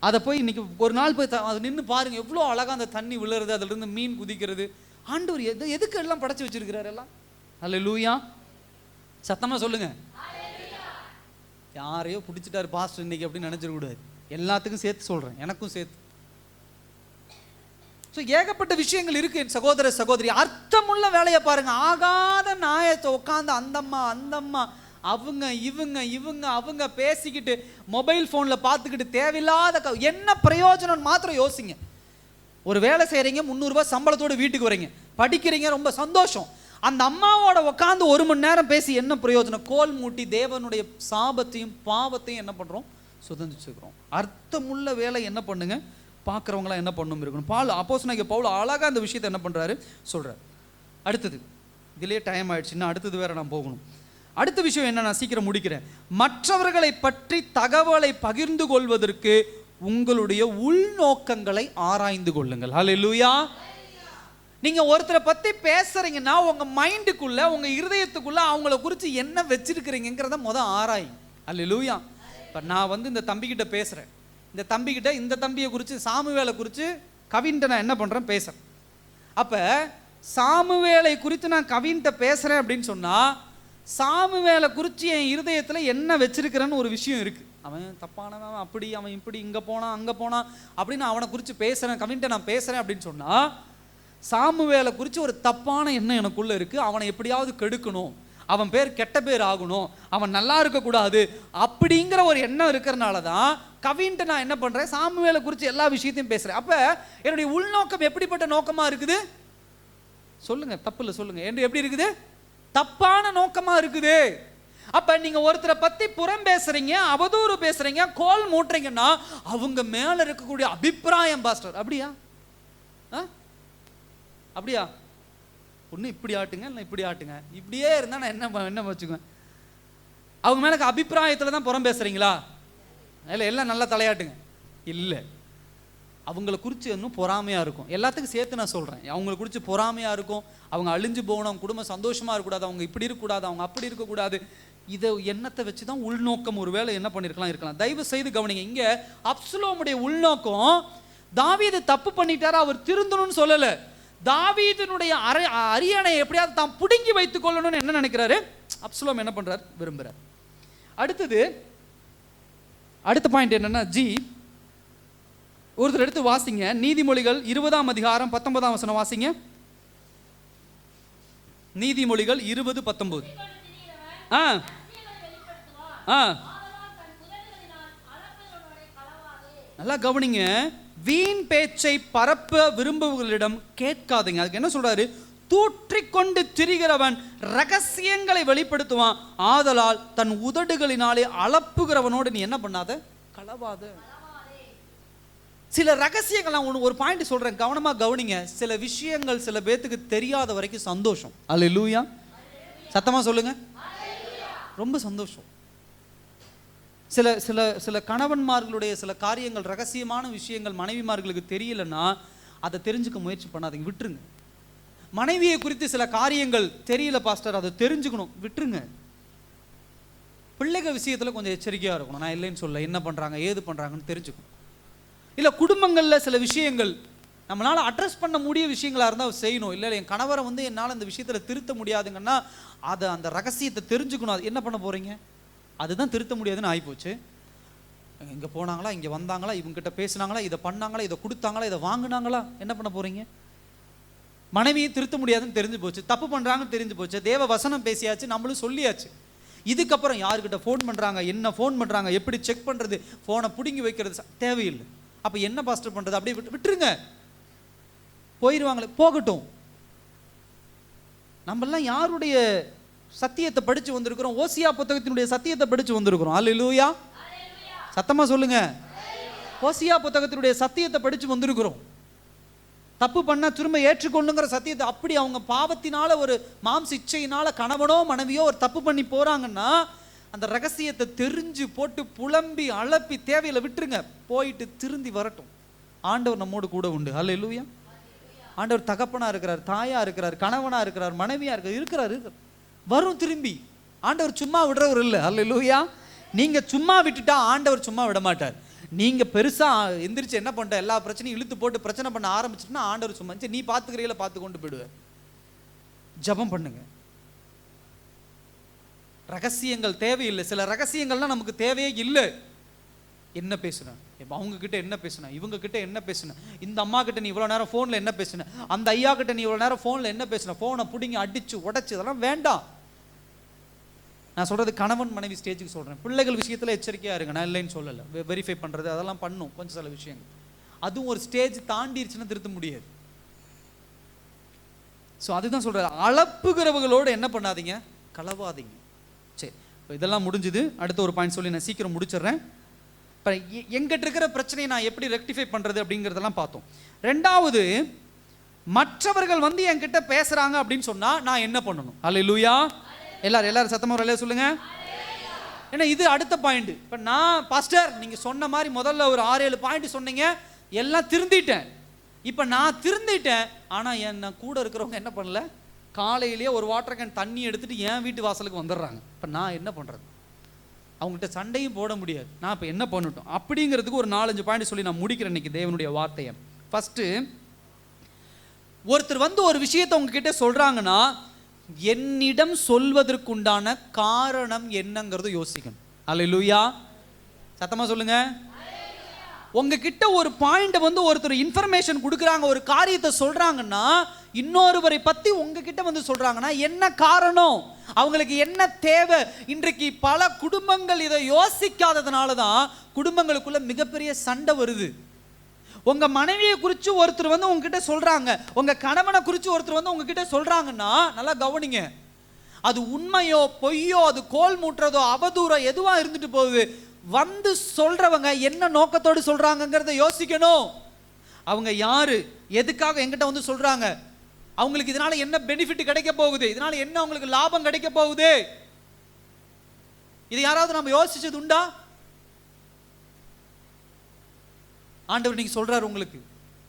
அதை போய் இன்னைக்கு ஒரு நாள் போய் அதை நின்று பாருங்க. எவ்வளோ அழகாக அந்த தண்ணி விழுறது, அதுல இருந்து மீன் குதிக்கிறது. ஆண்டவர் எதுக்கு எல்லாம் படைச்சு வச்சிருக்கிறாரு எல்லாம். அல்லேலூயா, சத்தமா சொல்லுங்க. யாரையோ பிடிச்சிட்டாரு பாஸ்டர் இன்னைக்கு அப்படின்னு நினைச்சிடக்கூடாது. எல்லாத்துக்கும் சேர்த்து சொல்றேன், எனக்கும் சேர்த்து. ஸோ ஏகப்பட்ட விஷயங்கள் இருக்கு சகோதர சகோதரி. அர்த்தமுள்ள வேலையை பாருங்க. ஆகாத நாயத்தை உட்காந்து அந்தம்மா அவங்க அவங்க பேசிக்கிட்டு மொபைல் ஃபோனில் பார்த்துக்கிட்டு தேவையில்லாத என்ன பிரயோஜனம் மாத்திரம் யோசிங்க. ஒரு வேலை செய்கிறீங்க, 300 ரூபாய் சம்பளத்தோடு வீட்டுக்கு வரீங்க, படிக்கிறீங்க, ரொம்ப சந்தோஷம். அந்த அம்மாவோட உட்காந்து 1 மணி நேரம் பேசி என்ன பிரயோஜனம்? கோல் மூட்டி தேவனுடைய சாபத்தையும் பாவத்தையும் என்ன பண்ணுறோம்? சுதந்திரிச்சுக்கிறோம். அர்த்தமுள்ள வேலை என்ன பண்ணுங்க, பார்க்குறவங்களாம் என்ன பண்ணணும் இருக்கணும். அப்போஸ்தலனாகிய பவுல் அழகாக அந்த விஷயத்தை என்ன பண்ணுறாரு சொல்கிறார். அடுத்தது, இதுலேயே டைம் ஆயிடுச்சுன்னா அடுத்தது வேற நான் போகணும். அடுத்த விஷயம் என்ன, நான் சீக்கிரம் முடிக்கிறேன். மற்றவர்களை பற்றி தகவலை பகிர்ந்து கொள்வதற்கு உங்களுடைய உள்நோக்கங்களை ஆராய்ந்து கொள்ளுங்கள். ஹல்லேலூயா. நீங்க ஒருத்தரை பத்தி பேசுறீங்கன்னா உங்க மைண்டுக்குள்ள, உங்க இருதயத்துக்குள்ள அவங்கள குறித்து என்ன வச்சிருக்கிறீங்கிறத ஆராய். ஹல்லேலூயா. இப்போ நான் இந்த தம்பிக்கிட்ட பேசுறேன். இந்த தம்பிக்கிட்ட இந்த தம்பியை குறித்து, சாமுவேலை குறித்து கவின்ட்ட நான் என்ன பண்றேன், பேசுறேன். அப்ப சாமுவேலை குறித்து நான் கவின்ட்ட பேசுறேன் அப்படின்னு சொன்னா, சாமுவேலை குறித்து என் இருதயத்தில் என்ன வச்சிருக்கிறேன்னு ஒரு விஷயம் இருக்கு. அவன் தப்பானவன், அப்படி அவன் இப்படி, இங்கே போனான் அங்கே போனான் அப்படின்னு அவனை குறித்து பேசுகிறேன், கவின்ட்ட நான் பேசுகிறேன் அப்படின்னு சொன்னால், சாமுவேலை குறித்து ஒரு தப்பான எண்ணம் எனக்குள்ளே இருக்குது. அவனை எப்படியாவது கெடுக்கணும், அவன் பேர் கெட்ட பேர் ஆகணும், அவன் நல்லா இருக்கக்கூடாது அப்படிங்கிற ஒரு எண்ணம் இருக்கிறனால தான் கவின்ட்ட நான் என்ன பண்ணுறேன், சாமுவேலை குறித்து எல்லா விஷயத்தையும் பேசுகிறேன். அப்போ என்னுடைய உள்நோக்கம் எப்படிப்பட்ட நோக்கமாக இருக்குது சொல்லுங்க, தப்பு இல்லை சொல்லுங்க, என்று எப்படி இருக்குது? தப்பான நோக்கமா இருக்குது. அப்ப நீங்க ஒருத்தரை பத்தி புறம் பேசுறீங்க, அவதூறு பேசுறீங்க, கோல் மூட்டுறீங்கன்னா அவங்க மேல இருக்கக்கூடிய அபிப்பிராயம் பாஸ்டர் அப்படியா அப்படியா, ஒண்ணு இப்படி ஆட்டுங்க இல்லை இப்படி ஆட்டுங்க, இப்படியே இருந்தா நான் என்ன வச்சுக்குவேன். அவங்க மேல அபிப்பிராயத்துல தான் புறம் பேசுறீங்களா? இல்லை எல்லாம் நல்லா தலையாட்டுங்க. இல்லை, அவங்கள குறித்து இன்னும் பொறாமையாக இருக்கும். எல்லாத்துக்கும் சேர்த்து நான் சொல்கிறேன், அவங்கள குறித்து பொறாமையாக இருக்கும். அவங்க அழிஞ்சு போகணும், அவங்க குடும்பம் சந்தோஷமாக இருக்கக்கூடாது, அவங்க இப்படி இருக்கக்கூடாது, அவங்க அப்படி இருக்கக்கூடாது. இதை எண்ணத்தை வச்சு தான் உள்நோக்கம் ஒரு வேளை என்ன பண்ணியிருக்கலாம். தயவு செய்து கவனிங்க. இங்கே அப்சலோமுடைய உள்நோக்கம், தாவீது தப்பு பண்ணிட்டாரு, அவர் திருந்தணும்னு சொல்லலை. தாவீதினுடைய அரியணை எப்படியாவது தான் பிடுங்கி வைத்துக் கொள்ளணும்னு என்ன நினைக்கிறாரு அப்சலோம், என்ன பண்ணுறாரு, விரும்புகிறார். அடுத்த பாயிண்ட் என்னன்னா, ஒருத்தர் எடுத்து வாசிங்க, நீதிமொழிகள் 20ஆம் அதிகாரம் 19ஆம் வசனம் வாசிங்க. நீதிமொழிகள் 20:19. நல்லா கவனிங்க. வீண் பேச்சை பரப்ப விரும்புவர்களிடம் கேட்காதீங்க. அதுக்கு என்ன சொல்றாரு? தூற்றிக்கொண்டு திரிகிறவன் ரகசியங்களை வெளிப்படுத்துவான், ஆதலால் தன் உதடுகளினாலே அளப்புகிறவனோடு நீ என்ன பண்ணாத, களவாத. சில ரகசியங்கள் ஒரு பாயிண்ட் சொல்றேன், கவனமா கவனிங்க. சில விஷயங்கள் சில பேத்துக்கு தெரியாத வரைக்கும் சந்தோஷம். அல்லேலூயா, சத்தமா சொல்லுங்க, ரொம்ப சந்தோஷம். சில சில சில கணவன்மார்களுடைய சில காரியங்கள், ரகசியமான விஷயங்கள் மனைவிமார்களுக்கு தெரியலன்னா அதை தெரிஞ்சுக்க முயற்சி பண்ணாதீங்க, விட்டுருங்க. மனைவியை குறித்து சில காரியங்கள் தெரியல பாஸ்டர், அதை தெரிஞ்சுக்கணும், விட்டுருங்க. பிள்ளைகள் விஷயத்துல கொஞ்சம் எச்சரிக்கையா இருக்கணும். நான் இல்லைன்னு சொல்ல, என்ன பண்றாங்க ஏது பண்றாங்கன்னு தெரிஞ்சுக்கணும். இல்லை, குடும்பங்களில் சில விஷயங்கள் நம்மளால் அட்ரஸ் பண்ண முடிய விஷயங்களாக இருந்தால் செய்யணும். இல்லை என் கணவரை என்னால் இந்த விஷயத்தில் திருத்த முடியாதுங்கன்னா அதை, அந்த ரகசியத்தை தெரிஞ்சுக்கணும். அது என்ன பண்ண போகிறீங்க? அதுதான் திருத்த முடியாதுன்னு ஆகிப்போச்சு. இங்கே போனாங்களா, இங்கே வந்தாங்களா, இவங்ககிட்ட பேசினாங்களா, இதை பண்ணாங்களா, இதை கொடுத்தாங்களா, இதை வாங்கினாங்களா, என்ன பண்ண போகிறீங்க? மனைவியை திருத்த முடியாதுன்னு தெரிஞ்சு போச்சு, தப்பு பண்ணுறாங்கன்னு தெரிஞ்சு போச்சு, தேவ வசனம் பேசியாச்சு, நம்மளும் சொல்லியாச்சு. இதுக்கப்புறம் யாருக்கிட்ட ஃபோன் பண்ணுறாங்க, என்ன ஃபோன் பண்ணுறாங்க, எப்படி செக் பண்ணுறது, ஃபோனை பிடுங்கி வைக்கிறது தேவையில்லை. அப்போ என்ன பாஸ்டர் பண்ணுறது? அப்படியே விட்டுருங்க, போயிடுவாங்களே, போகட்டும். நம்மெல்லாம் யாருடைய சத்தியத்தை படித்து வந்திருக்கிறோம்? ஓசியா புத்தகத்தினுடைய சத்தியத்தை படித்து வந்திருக்கிறோம். அல்லேலூயா, சத்தமாக சொல்லுங்க. ஓசியா புத்தகத்தினுடைய சத்தியத்தை படித்து வந்திருக்கிறோம். தப்பு பண்ண திரும்ப ஏற்றுக்கொள்ளுங்கிற சத்தியத்தை. அப்படி அவங்க பாவத்தினால, ஒரு மாம்ச இச்சையினால கணவனோ மனைவியோ ஒரு தப்பு பண்ணி போறாங்கன்னா அந்த ரகசியத்தை தெரிஞ்சு போட்டு புலம்பி அலப்பி தேவையில்லை, விட்டுருங்க, போயிட்டு திருந்தி வரட்டும். ஆண்டவர் நம்மோடு கூட உண்டு. அல்லேலூயா, ஆண்டவர் தகப்பனா இருக்கிறார், தாயா இருக்கிறார், கணவனா இருக்கிறார், மனைவியா இருக்கிறார். வரும் திரும்பி. ஆண்டவர் சும்மா விடுறவர் இல்லை. அல்லேலூயா. நீங்க சும்மா விட்டுட்டா ஆண்டவர் சும்மா விட மாட்டார். நீங்க பெருசா எந்திரிச்சு என்ன பண்ற, எல்லா பிரச்சனையும் இழுத்து போட்டு பிரச்சனை பண்ண ஆரம்பிச்சுட்டுனா ஆண்டவர் சும்மா நீ பாத்துக்கிறீங்கள பார்த்து கொண்டு போயிடுவார். ஜெபம் பண்ணுங்க. ரகசியங்கள் தேவையில்லை. சில ரகசியங்கள்லாம் நமக்கு தேவையே இல்லை. என்ன பேசுன, அவங்க கிட்ட என்ன பேசுன, இவங்க கிட்ட என்ன பேசுன, இந்த அம்மா கிட்ட நீ இவ்வளவு நேரம் போன்ல என்ன பேசுன, அந்த ஐயா கிட்ட நீ இவ்வளவு நேரம் போன்ல என்ன பேசுன, போனை பிடிங்கி அடிச்சு உடைச்சு, அதெல்லாம் வேண்டாம். நான் சொல்றது கணவன் மனைவி ஸ்டேஜுக்கு சொல்றேன். பிள்ளைகள் விஷயத்துல எச்சரிக்கையா இருங்க. நான் இல்லைன்னு சொல்லல. வெரிஃபை பண்றது அதெல்லாம் பண்ணும் கொஞ்சம் சில விஷயங்கள். அதுவும் ஒரு ஸ்டேஜ் தாண்டிடுச்சுன்னா திருத்த முடியாது. ஸோ அதுதான் சொல்ற, அளப்புகிறவங்களோடு என்ன பண்ணாதீங்க, கலவாதீங்க. சரி, இதெல்லாம் முடிஞ்சுது. அடுத்த ஒரு பாயிண்ட் சொல்லி நான் சீக்கிரம் முடிச்சிடுறேன். இப்போ எங்கிட்ட இருக்கிற பிரச்சனையை நான் எப்படி ரெக்டிஃபை பண்றது அப்படிங்கிறதெல்லாம் பார்த்தோம். ரெண்டாவது, மற்றவர்கள் வந்து என்கிட்ட பேசுறாங்க அப்படின்னு சொன்னா நான் என்ன பண்ணணும்? அல்லேலூயா. எல்லாரும் சத்தமா ஒரு அல்லேலூயா சொல்லுங்க. ஏன்னா இது அடுத்த பாயிண்ட். இப்போ நான் பாஸ்டர் நீங்க சொன்ன மாதிரி முதல்ல ஒரு 6-7 பாயிண்ட் சொன்னீங்க, எல்லாம் திருந்திட்டேன். இப்போ நான் திருந்திட்டேன், ஆனா என்ன கூட இருக்கிறவங்க என்ன பண்ணல, காலையிலேயே ஒரு வாட்டர் கேன் தண்ணி எடுத்துட்டு என் வீட்டு வாசலுக்கு வந்துடுறாங்க. இப்போ நான் என்ன பண்றது? அவங்ககிட்ட சண்டையும் போட முடியாது. நான் இப்போ என்ன பண்ணட்டும் அப்படிங்கிறதுக்கு ஒரு 4-5 பாயிண்ட் சொல்லி நான் முடிக்கிறேன் இன்னைக்கு தேவனுடைய வார்த்தையை. ஃபர்ஸ்ட், ஒருத்தர் வந்து ஒரு விஷயத்தை உங்ககிட்ட சொல்றாங்கன்னா என்னிடம் சொல்வதற்குண்டான காரணம் என்னங்கிறது யோசிக்கணும். அல்லேலூயா. சத்தமா சொல்லுங்க. உங்ககிட்ட ஒரு பாயிண்ட் வந்து ஒருத்தர் இன்ஃபர்மேஷன் கொடுக்குறாங்க, ஒரு காரியத்தை சொல்றாங்கன்னா, இன்னொருவரை பத்தி உங்ககிட்ட வந்து சொல்றாங்கன்னா என்ன காரணம், அவங்களுக்கு என்ன தேவை? இன்றைக்கு பல குடும்பங்கள் இதை யோசிக்காததுனால தான் குடும்பங்களுக்குள்ள மிகப்பெரிய சண்டை வருது. உங்க மனைவியை குறித்து ஒருத்தர் வந்து உங்ககிட்ட சொல்றாங்க, உங்க கணவனை குறித்து ஒருத்தர் வந்து உங்ககிட்ட சொல்றாங்கன்னா நல்லா கவனிங்க. அது உண்மையோ பொய்யோ, அது கோல் மூட்டுறதோ அவதூறோ எதுவா இருந்துட்டு போகுது, வந்து சொல்றவங்க என்ன நோக்கத்தோடு சொல்றாங்கிறத யோசிக்கணும். அவங்க யாரு, எதுக்காக என்கிட்ட வந்து சொல்றாங்க, அவங்களுக்கு இதனால என்ன பெனிஃபிட் கிடைக்க போகுது, இதனால என்ன அவங்களுக்கு லாபம் கிடைக்க போகுது, இது யாராவது நம்ம யோசிச்சது உண்டா? ஆண்டவர் நீங்க சொல்றாரு, உங்களுக்கு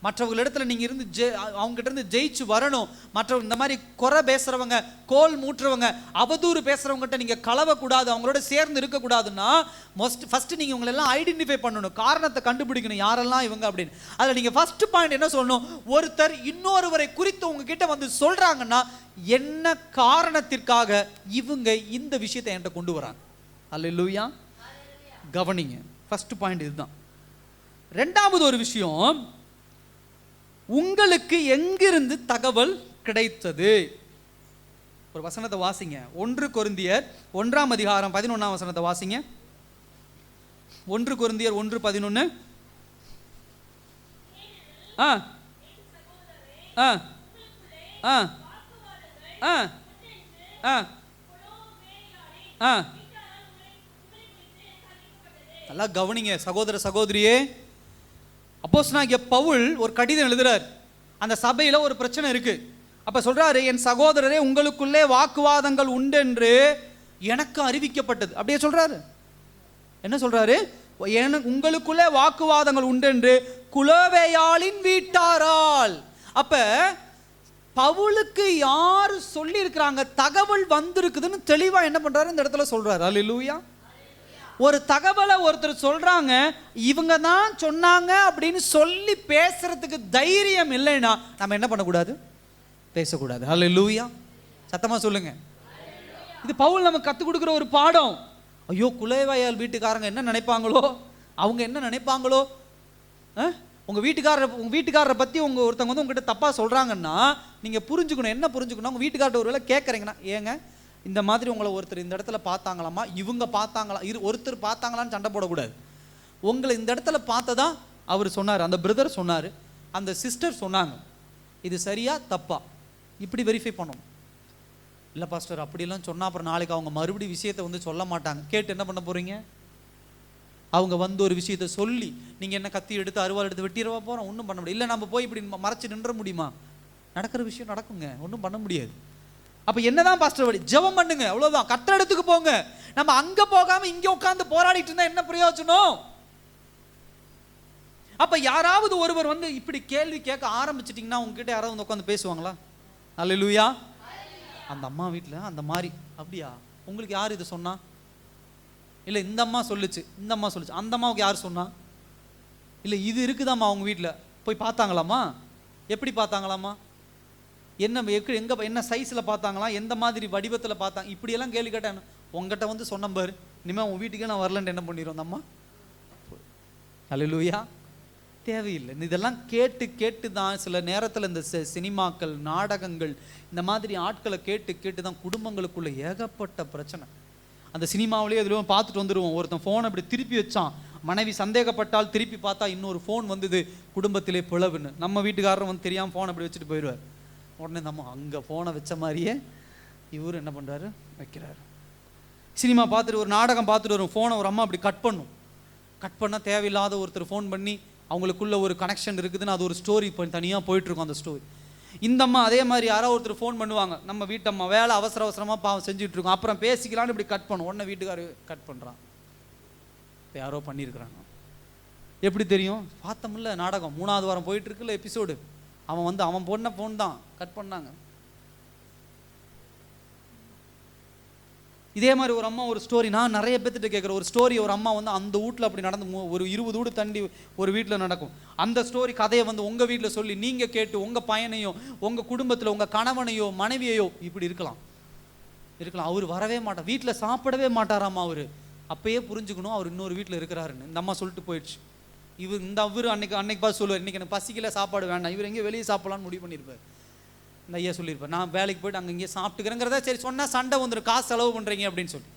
மற்றவங்க இடத்துல நீங்க இருந்து அவங்க கிட்ட இருந்து ஜெயிச்சு வரணும். மற்றவங்க இந்த மாதிரி குறை பேசுறவங்க, கோல் மூட்டுறவங்க, அவதூறு பேசுறவங்ககிட்ட நீங்க கலவக்கூடாது, அவங்களோட சேர்ந்து இருக்கக்கூடாதுன்னா ஃபர்ஸ்ட் நீங்க உங்களை எல்லாம் ஐடென்டிஃபை பண்ணணும், காரணத்தை கண்டுபிடிக்கணும் யாரெல்லாம் இவங்க அப்படின்னு. அதில் நீங்க ஃபர்ஸ்ட் பாயிண்ட் என்ன சொல்லணும், ஒருத்தர் இன்னொருவரை குறித்து உங்ககிட்ட வந்து சொல்றாங்கன்னா என்ன காரணத்திற்காக இவங்க இந்த விஷயத்தை என்கிட்ட கொண்டு வராங்க. அல்லேலூயா. கவனிங்க, ஃபர்ஸ்ட் பாயிண்ட் இதுதான். ரெண்டாவது ஒரு விஷயம், உங்களுக்கு எங்கிருந்து தகவல் கிடைத்தது? ஒரு வசனத்தை வாசிங்க. 1 கொரிந்தியர் 1ஆம் அதிகாரம் 11ஆம் வசனத்தை வாசிங்க. 1 கொரிந்தியர் 1:11. ஆ ஆ ஆ ஆ ஆ ஆ நல்லா கவனிங்க சகோதர சகோதரியே. அப்போஸ்தலனாகிய பவுல் ஒரு கடிதம் எழுதுறார். அந்த சபையில ஒரு பிரச்சனை இருக்கு. அப்ப சொல்றாரு, என் சகோதரரே உங்களுக்குள்ளே வாக்குவாதங்கள் உண்டென்று எனக்கு அறிவிக்கப்பட்டது. அப்படியே சொல்றாரு. என்ன சொல்றாரு? உங்களுக்குள்ளே வாக்குவாதங்கள் உண்டென்று குலோவேயாளின் வீட்டாரால். அப்ப பவுலுக்கு யாரு சொல்லி இருக்கிறாங்க, தகவல் வந்திருக்குதுன்னு தெளிவா என்ன பண்றாரு இந்த இடத்துல சொல்றாரு. அல்லேலூயா. ஒரு தகவலை ஒருத்தர் சொல்றாங்க, இவங்க தான் சொன்னாங்க அப்படின்னு சொல்லி பேசுறதுக்கு தைரியம் இல்லைன்னா நம்ம என்ன பண்ணக்கூடாது, பேசக்கூடாது. அல்லேலூயா. சத்தமா சொல்லுங்க. இது பவுல் நமக்கு கற்றுக் கொடுக்குற ஒரு பாடம். ஐயோ குலேவாயால் வீட்டுக்காரங்க என்ன நினைப்பாங்களோ, அவங்க என்ன நினைப்பாங்களோ, உங்க வீட்டுக்காரரை பத்தி ஒருத்தவங்க வந்து உங்ககிட்ட தப்பா சொல்றாங்கன்னா நீங்க புரிஞ்சுக்கணும். என்ன புரிஞ்சுக்கணும், உங்க வீட்டுக்காரர் ஒருவேளை கேட்கறீங்கன்னா, ஏங்க இந்த மாதிரி உங்களை ஒருத்தர் இந்த இடத்துல பார்த்தாங்களாமா, இவங்க பார்த்தாங்களா, ஒருத்தர் பார்த்தாங்களான்னு சண்டை போடக்கூடாது. உங்களை இந்த இடத்துல பார்த்ததா அவர் சொன்னார், அந்த பிரதர் சொன்னார், அந்த சிஸ்டர் சொன்னாங்க, இது சரியா தப்பா இப்படி வெரிஃபை பண்ணணும். இல்லை பாஸ்டர் அப்படிலாம் சொன்னால் அப்புறம் நாளைக்கு அவங்க மறுபடியும் விஷயத்தை வந்து சொல்ல மாட்டாங்க. கேட்டு என்ன பண்ண போறீங்க? அவங்க வந்து ஒரு விஷயத்த சொல்லி நீங்கள் என்ன கத்தி எடுத்து அருவாள் எடுத்து வெட்டிடவா போகிறோம்? ஒன்றும் பண்ண முடியாது. இல்லை நம்ம போய் இப்படி மறைச்சு நின்ற முடியுமா? நடக்கிற விஷயம் நடக்குங்க, ஒன்றும் பண்ண முடியாது. அப்ப என்னதான் பாஸ்டர் வழி? ஜெபம் பண்ணுங்க, அவ்வளவுதான். கர்த்தர் இடத்துக்கு போங்க. நம்ம அங்க போகாம இங்க உட்கார்ந்து போராடிட்டு இருந்தா என்ன பிரயோஜனம்? அப்ப யாராவது ஒருவர் வந்து இப்படி கேள்வி கேட்க ஆரம்பிச்சிட்டிங்கன்னா உங்ககிட்ட யாராவது வந்து உட்காந்து பேசுவாங்களா? அல்லேலூயா. அந்த அம்மா வீட்டில் அந்த மாதிரி அப்படியா? உங்களுக்கு யார் இதை சொன்னா? இல்லை இந்த அம்மா சொல்லுச்சு, இந்த அம்மா சொல்லுச்சு. அந்த அம்மாவுக்கு யார் சொன்னா? இல்லை இது இருக்குதாம்மா அவங்க வீட்டில், போய் பார்த்தாங்களாமா? எப்படி பார்த்தாங்களாமா? என்ன எங்கே என்ன சைஸில் பார்த்தாங்களா? எந்த மாதிரி வடிவத்தில் பார்த்தாங்க? இப்படியெல்லாம் கேள்வி கேட்டேன். உங்ககிட்ட வந்து சொன்ன பாரு, இனிமேல் உன் வீட்டுக்கே நான் வரலன்ட்டு என்ன பண்ணிடுவோம் அந்த அம்மா? அல்லேலூயா. தேவையில்லை. இதெல்லாம் கேட்டு கேட்டு தான் சில நேரத்தில் இந்த சினிமாக்கள், நாடகங்கள், இந்த மாதிரி ஆட்களை கேட்டு கேட்டு தான் குடும்பங்களுக்குள்ள ஏகப்பட்ட பிரச்சனை. அந்த சினிமாவிலேயே எதுவும் பார்த்துட்டு வந்துடுவோம். ஒருத்தன் ஃபோனை அப்படி திருப்பி வச்சான், மனைவி சந்தேகப்பட்டால் திருப்பி பார்த்தா இன்னொரு ஃபோன் வந்தது, குடும்பத்திலே பிளவுன்னு. நம்ம வீட்டுக்காரரும் வந்து தெரியாமல் ஃபோன் அப்படி வச்சுட்டு போயிடுவார். உடனே நம்ம அங்கே ஃபோனை வச்ச மாதிரியே இவர் என்ன பண்ணுறாரு, வைக்கிறாரு. சினிமா பார்த்துட்டு ஒரு நாடகம் பார்த்துட்டு வரும், ஃபோனை ஒரு அம்மா அப்படி கட் பண்ணும். கட் பண்ணால் தேவையில்லாத ஒருத்தர் ஃபோன் பண்ணி அவங்களுக்குள்ள ஒரு கனெக்ஷன் இருக்குதுன்னு அது ஒரு ஸ்டோரி தனியாக போயிட்டுருக்கும் அந்த ஸ்டோரி. இந்த அம்மா அதே மாதிரி யாராவது ஒருத்தர் ஃபோன் பண்ணுவாங்க, நம்ம வீட்டம்மா வேலை அவசர அவசரமாக பாவம் செஞ்சுட்ருக்கோம், அப்புறம் பேசிக்கலான்னு இப்படி கட் பண்ணும். உடனே வீட்டுக்காரர் கட் பண்ணுறான், இப்போ யாரோ பண்ணியிருக்கிறாங்க. எப்படி தெரியும்? பார்த்தோம்ல நாடகம் 3வது வாரம் போயிட்டுருக்குல்ல எபிசோடு, அவன் வந்து அவன் போன ஃபோன் தான் கட் பண்ணாங்க. இதே மாதிரி ஒரு அம்மா ஒரு ஸ்டோரி, நான் நிறைய பேர்த்திட்ட கேட்குற ஒரு ஸ்டோரி, ஒரு அம்மா வந்து அந்த வீட்டில் அப்படி நடந்து ஒரு 20 வீடு தண்டி ஒரு வீட்டில் நடக்கும். அந்த ஸ்டோரி கதையை வந்து உங்கள் வீட்டில் சொல்லி நீங்கள் கேட்டு உங்கள் பையனையோ உங்கள் குடும்பத்தில் உங்கள் கணவனையோ மனைவியையோ இப்படி இருக்கலாம். அவர் வரவே மாட்டார், வீட்டில் சாப்பிடவே மாட்டாராம்மா. அவர் அப்பயே புரிஞ்சுக்கணும் அவர் இன்னொரு வீட்டில் இருக்கிறாருன்னு. இந்த அம்மா சொல்லிட்டு போயிடுச்சு. அவர் அன்னைக்கு பார்த்து சொல்லுவார், இன்றைக்கி எனக்கு பசிக்கல, சாப்பாடு வேண்டாம். இவர் எங்கேயும் வெளியே சாப்பிடலான்னு முடிவு பண்ணியிருப்பார். இந்த ஐயா சொல்லியிருப்பேன், நான் வேலைக்கு போய்ட்டு அங்கே இங்கே சாப்பிட்டுக்கிறேங்கிறத. சரி சொன்னால் சண்டை வந்துடும், காசு செலவு பண்ணுறீங்க அப்படின்னு சொல்லி.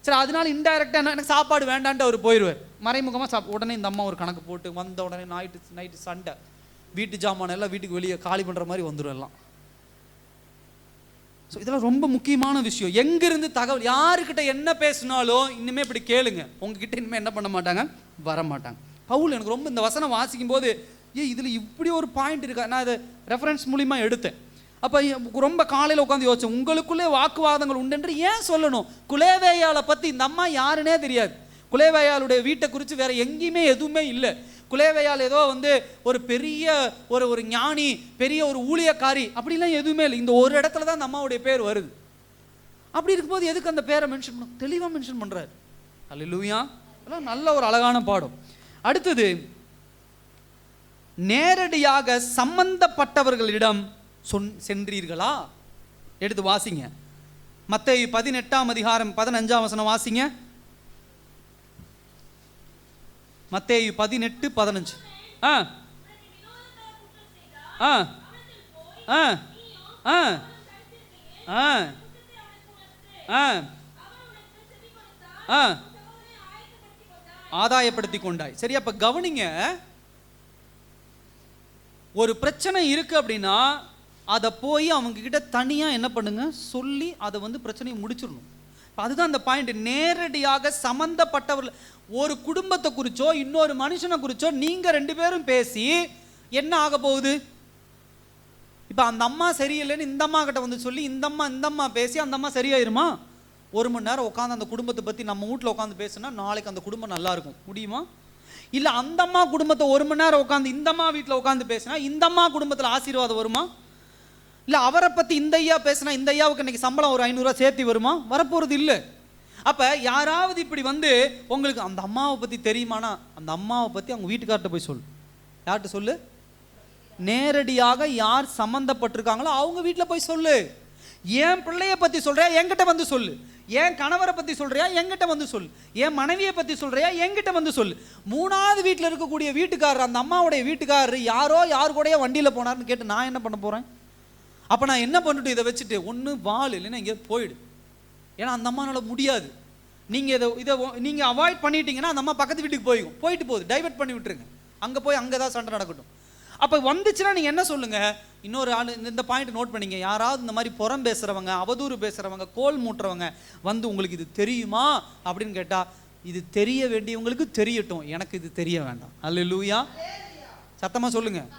சரி அதனால இன்டைரக்டாக எனக்கு சாப்பாடு வேண்டான்ட்டு அவர் போயிடுவார். மறைமுகமாக உடனே இந்த அம்மா ஒரு கணக்கு போட்டு வந்த உடனே நைட்டு சண்டை, வீட்டு ஜாமான் எல்லாம் வீட்டுக்கு வெளியே காலி பண்ணுற மாதிரி வந்துடும் எல்லாம். ஸோ இதெல்லாம் ரொம்ப முக்கியமான விஷயம். எங்கேருந்து தகவல் யாருக்கிட்ட என்ன பேசினாலும் இன்னுமே இப்படி கேளுங்க, உங்ககிட்ட இனிமேல் என்ன பண்ண மாட்டாங்க, வர மாட்டாங்க. பவுல் எனக்கு ரொம்ப இந்த வசனம் வாசிக்கும் போது இதில் இப்படி ஒரு பாயிண்ட் இருக்கா, நான் இதை ரெஃபரன்ஸ் மூலிமா எடுத்தேன். அப்போ ரொம்ப காலையில் உட்காந்து யோசிச்சேன், உங்களுக்குள்ளே வாக்குவாதங்கள் உண்டென்று ஏன் சொல்லணும்? குலேவேயாளை பற்றி இந்த அம்மா யாருன்னே தெரியாது. குலேவேயாளுடைய வீட்டை குறித்து வேற எங்கேயுமே எதுவுமே இல்லை. குலேவேயால் ஏதோ வந்து ஒரு பெரிய ஒரு ஞானி, பெரிய ஒரு ஊழியக்காரி அப்படிலாம் எதுவுமே இல்லை. இந்த ஒரு இடத்துல தான் அந்த அம்மாவுடைய பேர் வருது. அப்படி இருக்கும்போது எதுக்கு அந்த பேரை மென்ஷன் பண்ண, தெளிவாக மென்ஷன் பண்ணுறாரு. அல்லேலூயா. அதெல்லாம் நல்ல ஒரு அழகான பாடம். அடுத்தது, நேரடியாக சம்பந்தப்பட்டவர்களிடம் சென்றீர்களா? எடுத்து வாசிங்க. மத்தேயு 18ஆம் அதிகாரம் 15ஆம் வசனம் வாசிங்க. மத்தேயு 18:15. ஆதாயப்படுத்தி கொண்டாய். சரி, அப்ப கவனிங்க, ஒரு பிரச்சனை இருக்கு அப்படின்னா அதை போய் அவங்க கிட்ட தனியாக என்ன பண்ணுங்க, சொல்லி அதை வந்து பிரச்சனையை முடிச்சிடணும். அதுதான் அந்த பாயிண்ட். நேரடியாக சம்பந்தப்பட்டவர்கள், ஒரு குடும்பத்தை குறிச்சோ இன்னொரு மனுஷனை குறிச்சோ நீங்க 2 பேரும் பேசி என்ன ஆக போகுது? இப்போ அந்த அம்மா சரியில்லைன்னு இந்த அம்மா கிட்ட வந்து சொல்லி இந்த அம்மா பேசி அந்த அம்மா சரியாயிருமா? 1 மணி நேரம் உட்காந்து அந்த குடும்பத்தை பற்றி நம்ம வீட்டில் உட்காந்து பேசுனா நாளைக்கு அந்த குடும்பம் நல்லா இருக்கும் முடியுமா? இல்லை அந்த அம்மா குடும்பத்தை 1 மணி நேரம் உட்காந்து இந்த அம்மா வீட்டில் உட்காந்து பேசினா இந்த அம்மா குடும்பத்தில் ஆசீர்வாதம் வருமா? இல்லை அவரை பற்றி இந்த ஐயா பேசினா இந்த ஐயாவுக்கு இன்னைக்கு சம்பளம் ஒரு 500 ரூபா சேர்த்து வருமா? வரப்போகிறது இல்லை. அப்போ யாராவது இப்படி வந்து உங்களுக்கு அந்த அம்மாவை பற்றி தெரியுமானா அந்த அம்மாவை பற்றி அவங்க வீட்டுக்கார்ட்ட போய் சொல்லு. யார்கிட்ட சொல்லு? நேரடியாக யார் சம்மந்தப்பட்டிருக்காங்களோ அவங்க வீட்டில் போய் சொல்லு. என் பிள்ளைய பற்றி சொல்றியா என்கிட்ட வந்து சொல்லு. என் கணவரை பற்றி சொல்றியா என்கிட்ட வந்து சொல்லு. என் மனைவியை பற்றி சொல்றியா என்கிட்ட வந்து சொல்லு. 3வது வீட்டில் இருக்கக்கூடிய வீட்டுக்காரர், அந்த அம்மாவுடைய வீட்டுக்காரர் யாரு கூடயே வண்டியில் போனார்னு கேட்டு நான் என்ன பண்ண போகிறேன்? அப்போ நான் என்ன பண்ணிட்டு இதை வச்சுட்டு ஒன்று வாழ், இல்லைன்னா இங்கே போயிடு. ஏன்னா அந்த அம்மானால முடியாது. நீங்கள் அவாய்ட் பண்ணிட்டீங்கன்னா அந்த அம்மா பக்கத்து வீட்டுக்கு போயிட்டு போகுது, டைவெர்ட் பண்ணி விட்டுருங்க. அங்கே போய் அங்கே தான் சண்டை நடக்கட்டும். அப்போ வந்துச்சுன்னா நீங்கள் என்ன சொல்லுங்கள்? இன்னொரு ஆள் இந்த பாயிண்ட் நோட் பண்ணிங்க. யாராவது இந்த மாதிரி புறம் பேசுகிறவங்க, அவதூறு பேசுகிறவங்க, கோல் மூட்டுறவங்க வந்து உங்களுக்கு இது தெரியுமா அப்படின்னு கேட்டால், இது தெரிய வேண்டியவங்களுக்கு தெரியட்டும், எனக்கு இது தெரிய வேண்டாம். அல்லேலூயா. சத்தமாக சொல்லுங்கள்.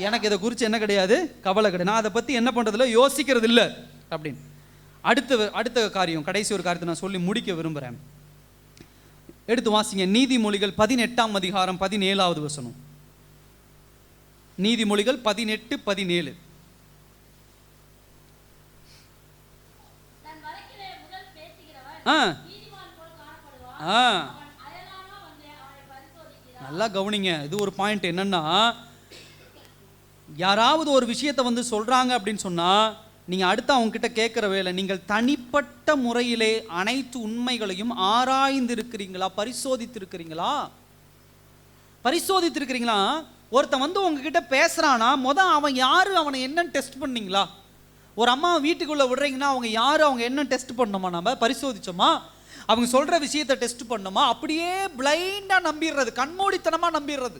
எனக்கு இதை குறித்து என்ன கிடையாது, கவலை கிடையாது. நான் அதை பற்றி என்ன பண்ணுறதில்ல, யோசிக்கிறது இல்லை அப்படின்னு. அடுத்த காரியம், கடைசி ஒரு காரியத்தை நான் சொல்லி முடிக்க விரும்புகிறேன். எடுத்து வாசிங்க. நீதிமொழிகள் 18ஆம் அதிகாரம் 17வது வசனம். நீதிமொழிகள் 18:17. நல்லா கவனிங்க. இது ஒரு பாயிண்ட். என்னன்னா, யாராவது ஒரு விஷயத்தை வந்து சொல்றாங்க அப்படின்னு சொன்னா நீங்க அடுத்து அவங்க கிட்ட கேட்கிற வேலை, நீங்கள் தனிப்பட்ட முறையிலே அனைத்து உண்மைகளையும் ஆராய்ந்து இருக்கிறீங்களா, பரிசோதித்து இருக்கிறீங்களா? பரிசோதித்து இருக்கிறீங்களா? ஒருத்தன் வந்து உங்ககிட்ட பேசுறானா, அவன் யாரு, அவனை என்னன்னு டெஸ்ட் பண்ணீங்களா? ஒரு அம்மா வீட்டுக்குள்ள விடுறீங்கன்னா அவங்க யாரு, அவங்க என்ன டெஸ்ட் பண்ணோமா? நம்ம பரிசோதிச்சோமா? அவங்க சொல்ற விஷயத்தை டெஸ்ட் பண்ணோமா? அப்படியே பிளைண்டா நம்பிடுறது, கண்மூடித்தனமா நம்பிடுறது.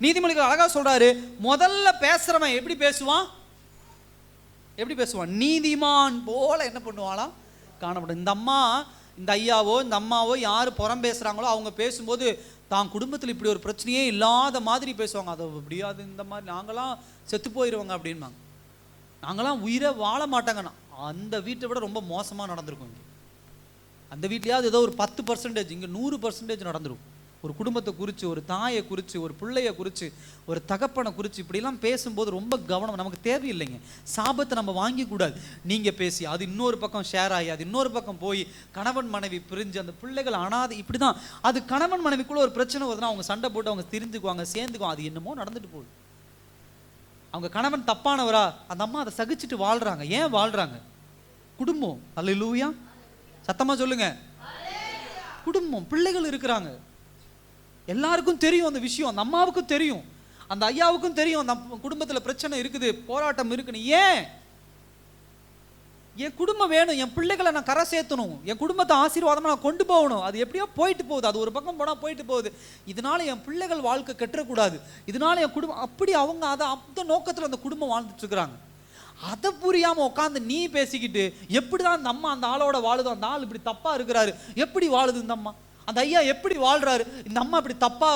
நீதிமொழிகள் அழகா சொல்றாரு, முதல்ல பேசுறவன் எப்படி பேசுவான்? எப்படி பேசுவான்? நீதிமான் போல என்ன பண்ணுவானா காணப்படும். இந்த அம்மா, இந்த ஐயாவோ இந்த அம்மாவோ யாரு புறம் பேசுறாங்களோ அவங்க பேசும்போது தான் குடும்பத்தில் இப்படி ஒரு பிரச்சனையே இல்லாத மாதிரி பேசுவாங்க. அதை அப்படியாது, இந்த மாதிரி நாங்களாம் செத்து போயிடுவாங்க அப்படின்பாங்க, நாங்களாம் உயிரை வாழ மாட்டாங்கண்ணா. அந்த வீட்டை விட ரொம்ப மோசமாக நடந்திருக்கும். இங்கே அந்த வீட்லையாவது ஏதோ ஒரு 10%, இங்கே 100% நடந்துடும். ஒரு குடும்பத்தை குறித்து, ஒரு தாயை குறித்து, ஒரு பிள்ளையை குறித்து, ஒரு தகப்பனை குறித்து இப்படிலாம் பேசும்போது ரொம்ப கவனம். நமக்கு தேவையில்லைங்க. சாபத்தை நம்ம வாங்கிக்கூடாது. நீங்கள் பேசி அது இன்னொரு பக்கம் ஷேர் ஆகி அது இன்னொரு பக்கம் போய் கணவன் மனைவி பிரிஞ்சு அந்த பிள்ளைகள் அனாதை, இப்படி தான். அது கணவன் மனைவிக்குள்ளே ஒரு பிரச்சனை வருதுன்னா அவங்க சண்டை போட்டு அவங்க திரிஞ்சுக்குவாங்க, சேர்ந்துக்குவாங்க. அது என்னமோ நடந்துட்டு போகுது. அவங்க கணவன் தப்பானவரா, அந்த அம்மா அதை சகிச்சுட்டு வாழ்கிறாங்க. ஏன் வாழ்கிறாங்க? குடும்பம். அல்லேலூயா, சத்தமாக சொல்லுங்க. குடும்பம், பிள்ளைகள் இருக்கிறாங்க. எல்லாருக்கும் தெரியும் அந்த விஷயம். அந்த அம்மாவுக்கும் தெரியும், அந்த ஐயாவுக்கும் தெரியும் அந்த குடும்பத்தில் பிரச்சனை இருக்குது, போராட்டம் இருக்குன்னு. ஏன்? என் குடும்பம் வேணும், என் பிள்ளைகளை நான் கரை சேர்த்தணும், என் குடும்பத்தை ஆசீர்வாதமாக நான் கொண்டு போகணும். அது எப்படியோ போயிட்டு போகுது, அது ஒரு பக்கம் போனால் போயிட்டு போகுது. இதனால என் பிள்ளைகள் வாழ்க்கை கெட்டக்கூடாது, இதனால என் குடும்பம், அப்படி அவங்க அதை அந்த நோக்கத்தில் அந்த குடும்பம் வாழ்ந்துட்டு இருக்கிறாங்க. அதை புரியாமல் உட்காந்து நீ பேசிக்கிட்டு எப்படி தான் அந்த அம்மா அந்த ஆளோட வாழுதோ, அந்த ஆள் இப்படி தப்பாக இருக்கிறாரு, எப்படி வாழுது இந்த அம்மா, அந்த ஐயா எப்படி வாழ்றாரு, இந்த அம்மா இப்படி தப்பா,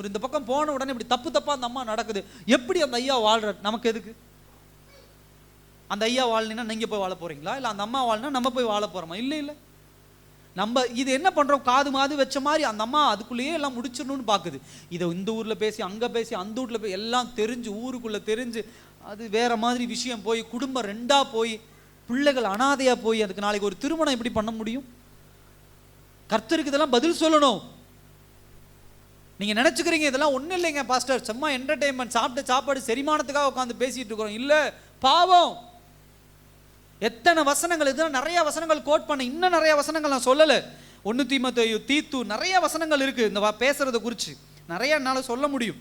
இந்த பக்கம் போன உடனே இப்படி தப்பு தப்பா அந்த அம்மா நடக்குது, எப்படி அந்த ஐயா வாழ்றாரு? நமக்கு எதுக்கு? அந்த ஐயா வாழ்னா நீங்க போய் வாழ போறீங்களா? இல்லை அந்த அம்மா வாழ்னா நம்ம போய் வாழ போறோமா? இல்லை இல்லை. நம்ம இது என்ன பண்றோம், காது மாது வச்ச மாதிரி அந்த அம்மா அதுக்குள்ளேயே எல்லாம் முடிச்சிடணும்னு பாக்குது. இதை இந்த ஊர்ல பேசி அங்க பேசி அந்த வீட்டுல போய் எல்லாம் தெரிஞ்சு, ஊருக்குள்ள தெரிஞ்சு, அது வேற மாதிரி விஷயம் போய் குடும்பம் ரெண்டா போய் பிள்ளைகள் அனாதையா போய் அதுக்கு நாளைக்கு ஒரு திருமணம் எப்படி பண்ண முடியும்? கர்த்தருக்கு இதெல்லாம் பதில் சொல்லணும். நீங்க நினைச்சுக்கிறீங்க இதெல்லாம் ஒன்றும் இல்லைங்க பாஸ்டர், சும்மா என்டர்டெயின்மெண்ட், சாப்பிட்ட சாப்பாடு செரிமானத்துக்காக உட்காந்து பேசிட்டு இருக்கிறோம். இல்லை, பாவம். எத்தனை வசனங்கள், இதெல்லாம் நிறைய வசனங்கள் கோட் பண்ண, இன்னும் நிறைய வசனங்கள் நான் சொல்லலை. 1 தீமோத்தேயு, தீத்து, நிறைய வசனங்கள் இருக்கு இந்த பேசுறத குறித்து, நிறைய என்னால் சொல்ல முடியும்.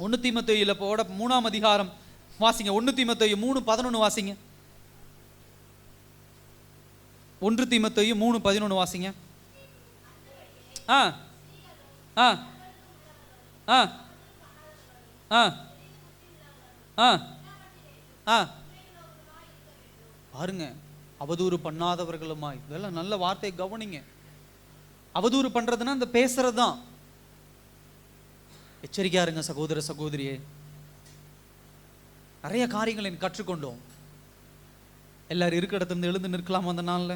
1 தீமோத்தேயுல போட 3ஆம் அதிகாரம் வாசிங்க. 1 தீமோத்தேயு 3:11 வாசிங்க. 1 தீமோத்தேயு 3:11 வாசிங்க. ஆ ஆ ஆ ஆ ஆ ஆ பாருங்க, அவதூறு பண்ணாதவர்களுமா, இதெல்லாம் நல்ல வார்த்தை, கவனிங்க. அவதூறு பண்றதுன்னா அந்த பேசுறது தான். எச்சரிக்கையா இருங்க சகோதர சகோதரியே. நிறைய காரியங்களை கற்றுக்கொண்டோம். எல்லாரும் இருக்க இடத்துல எழுந்து நிற்கலாம் அந்த நாள்ல.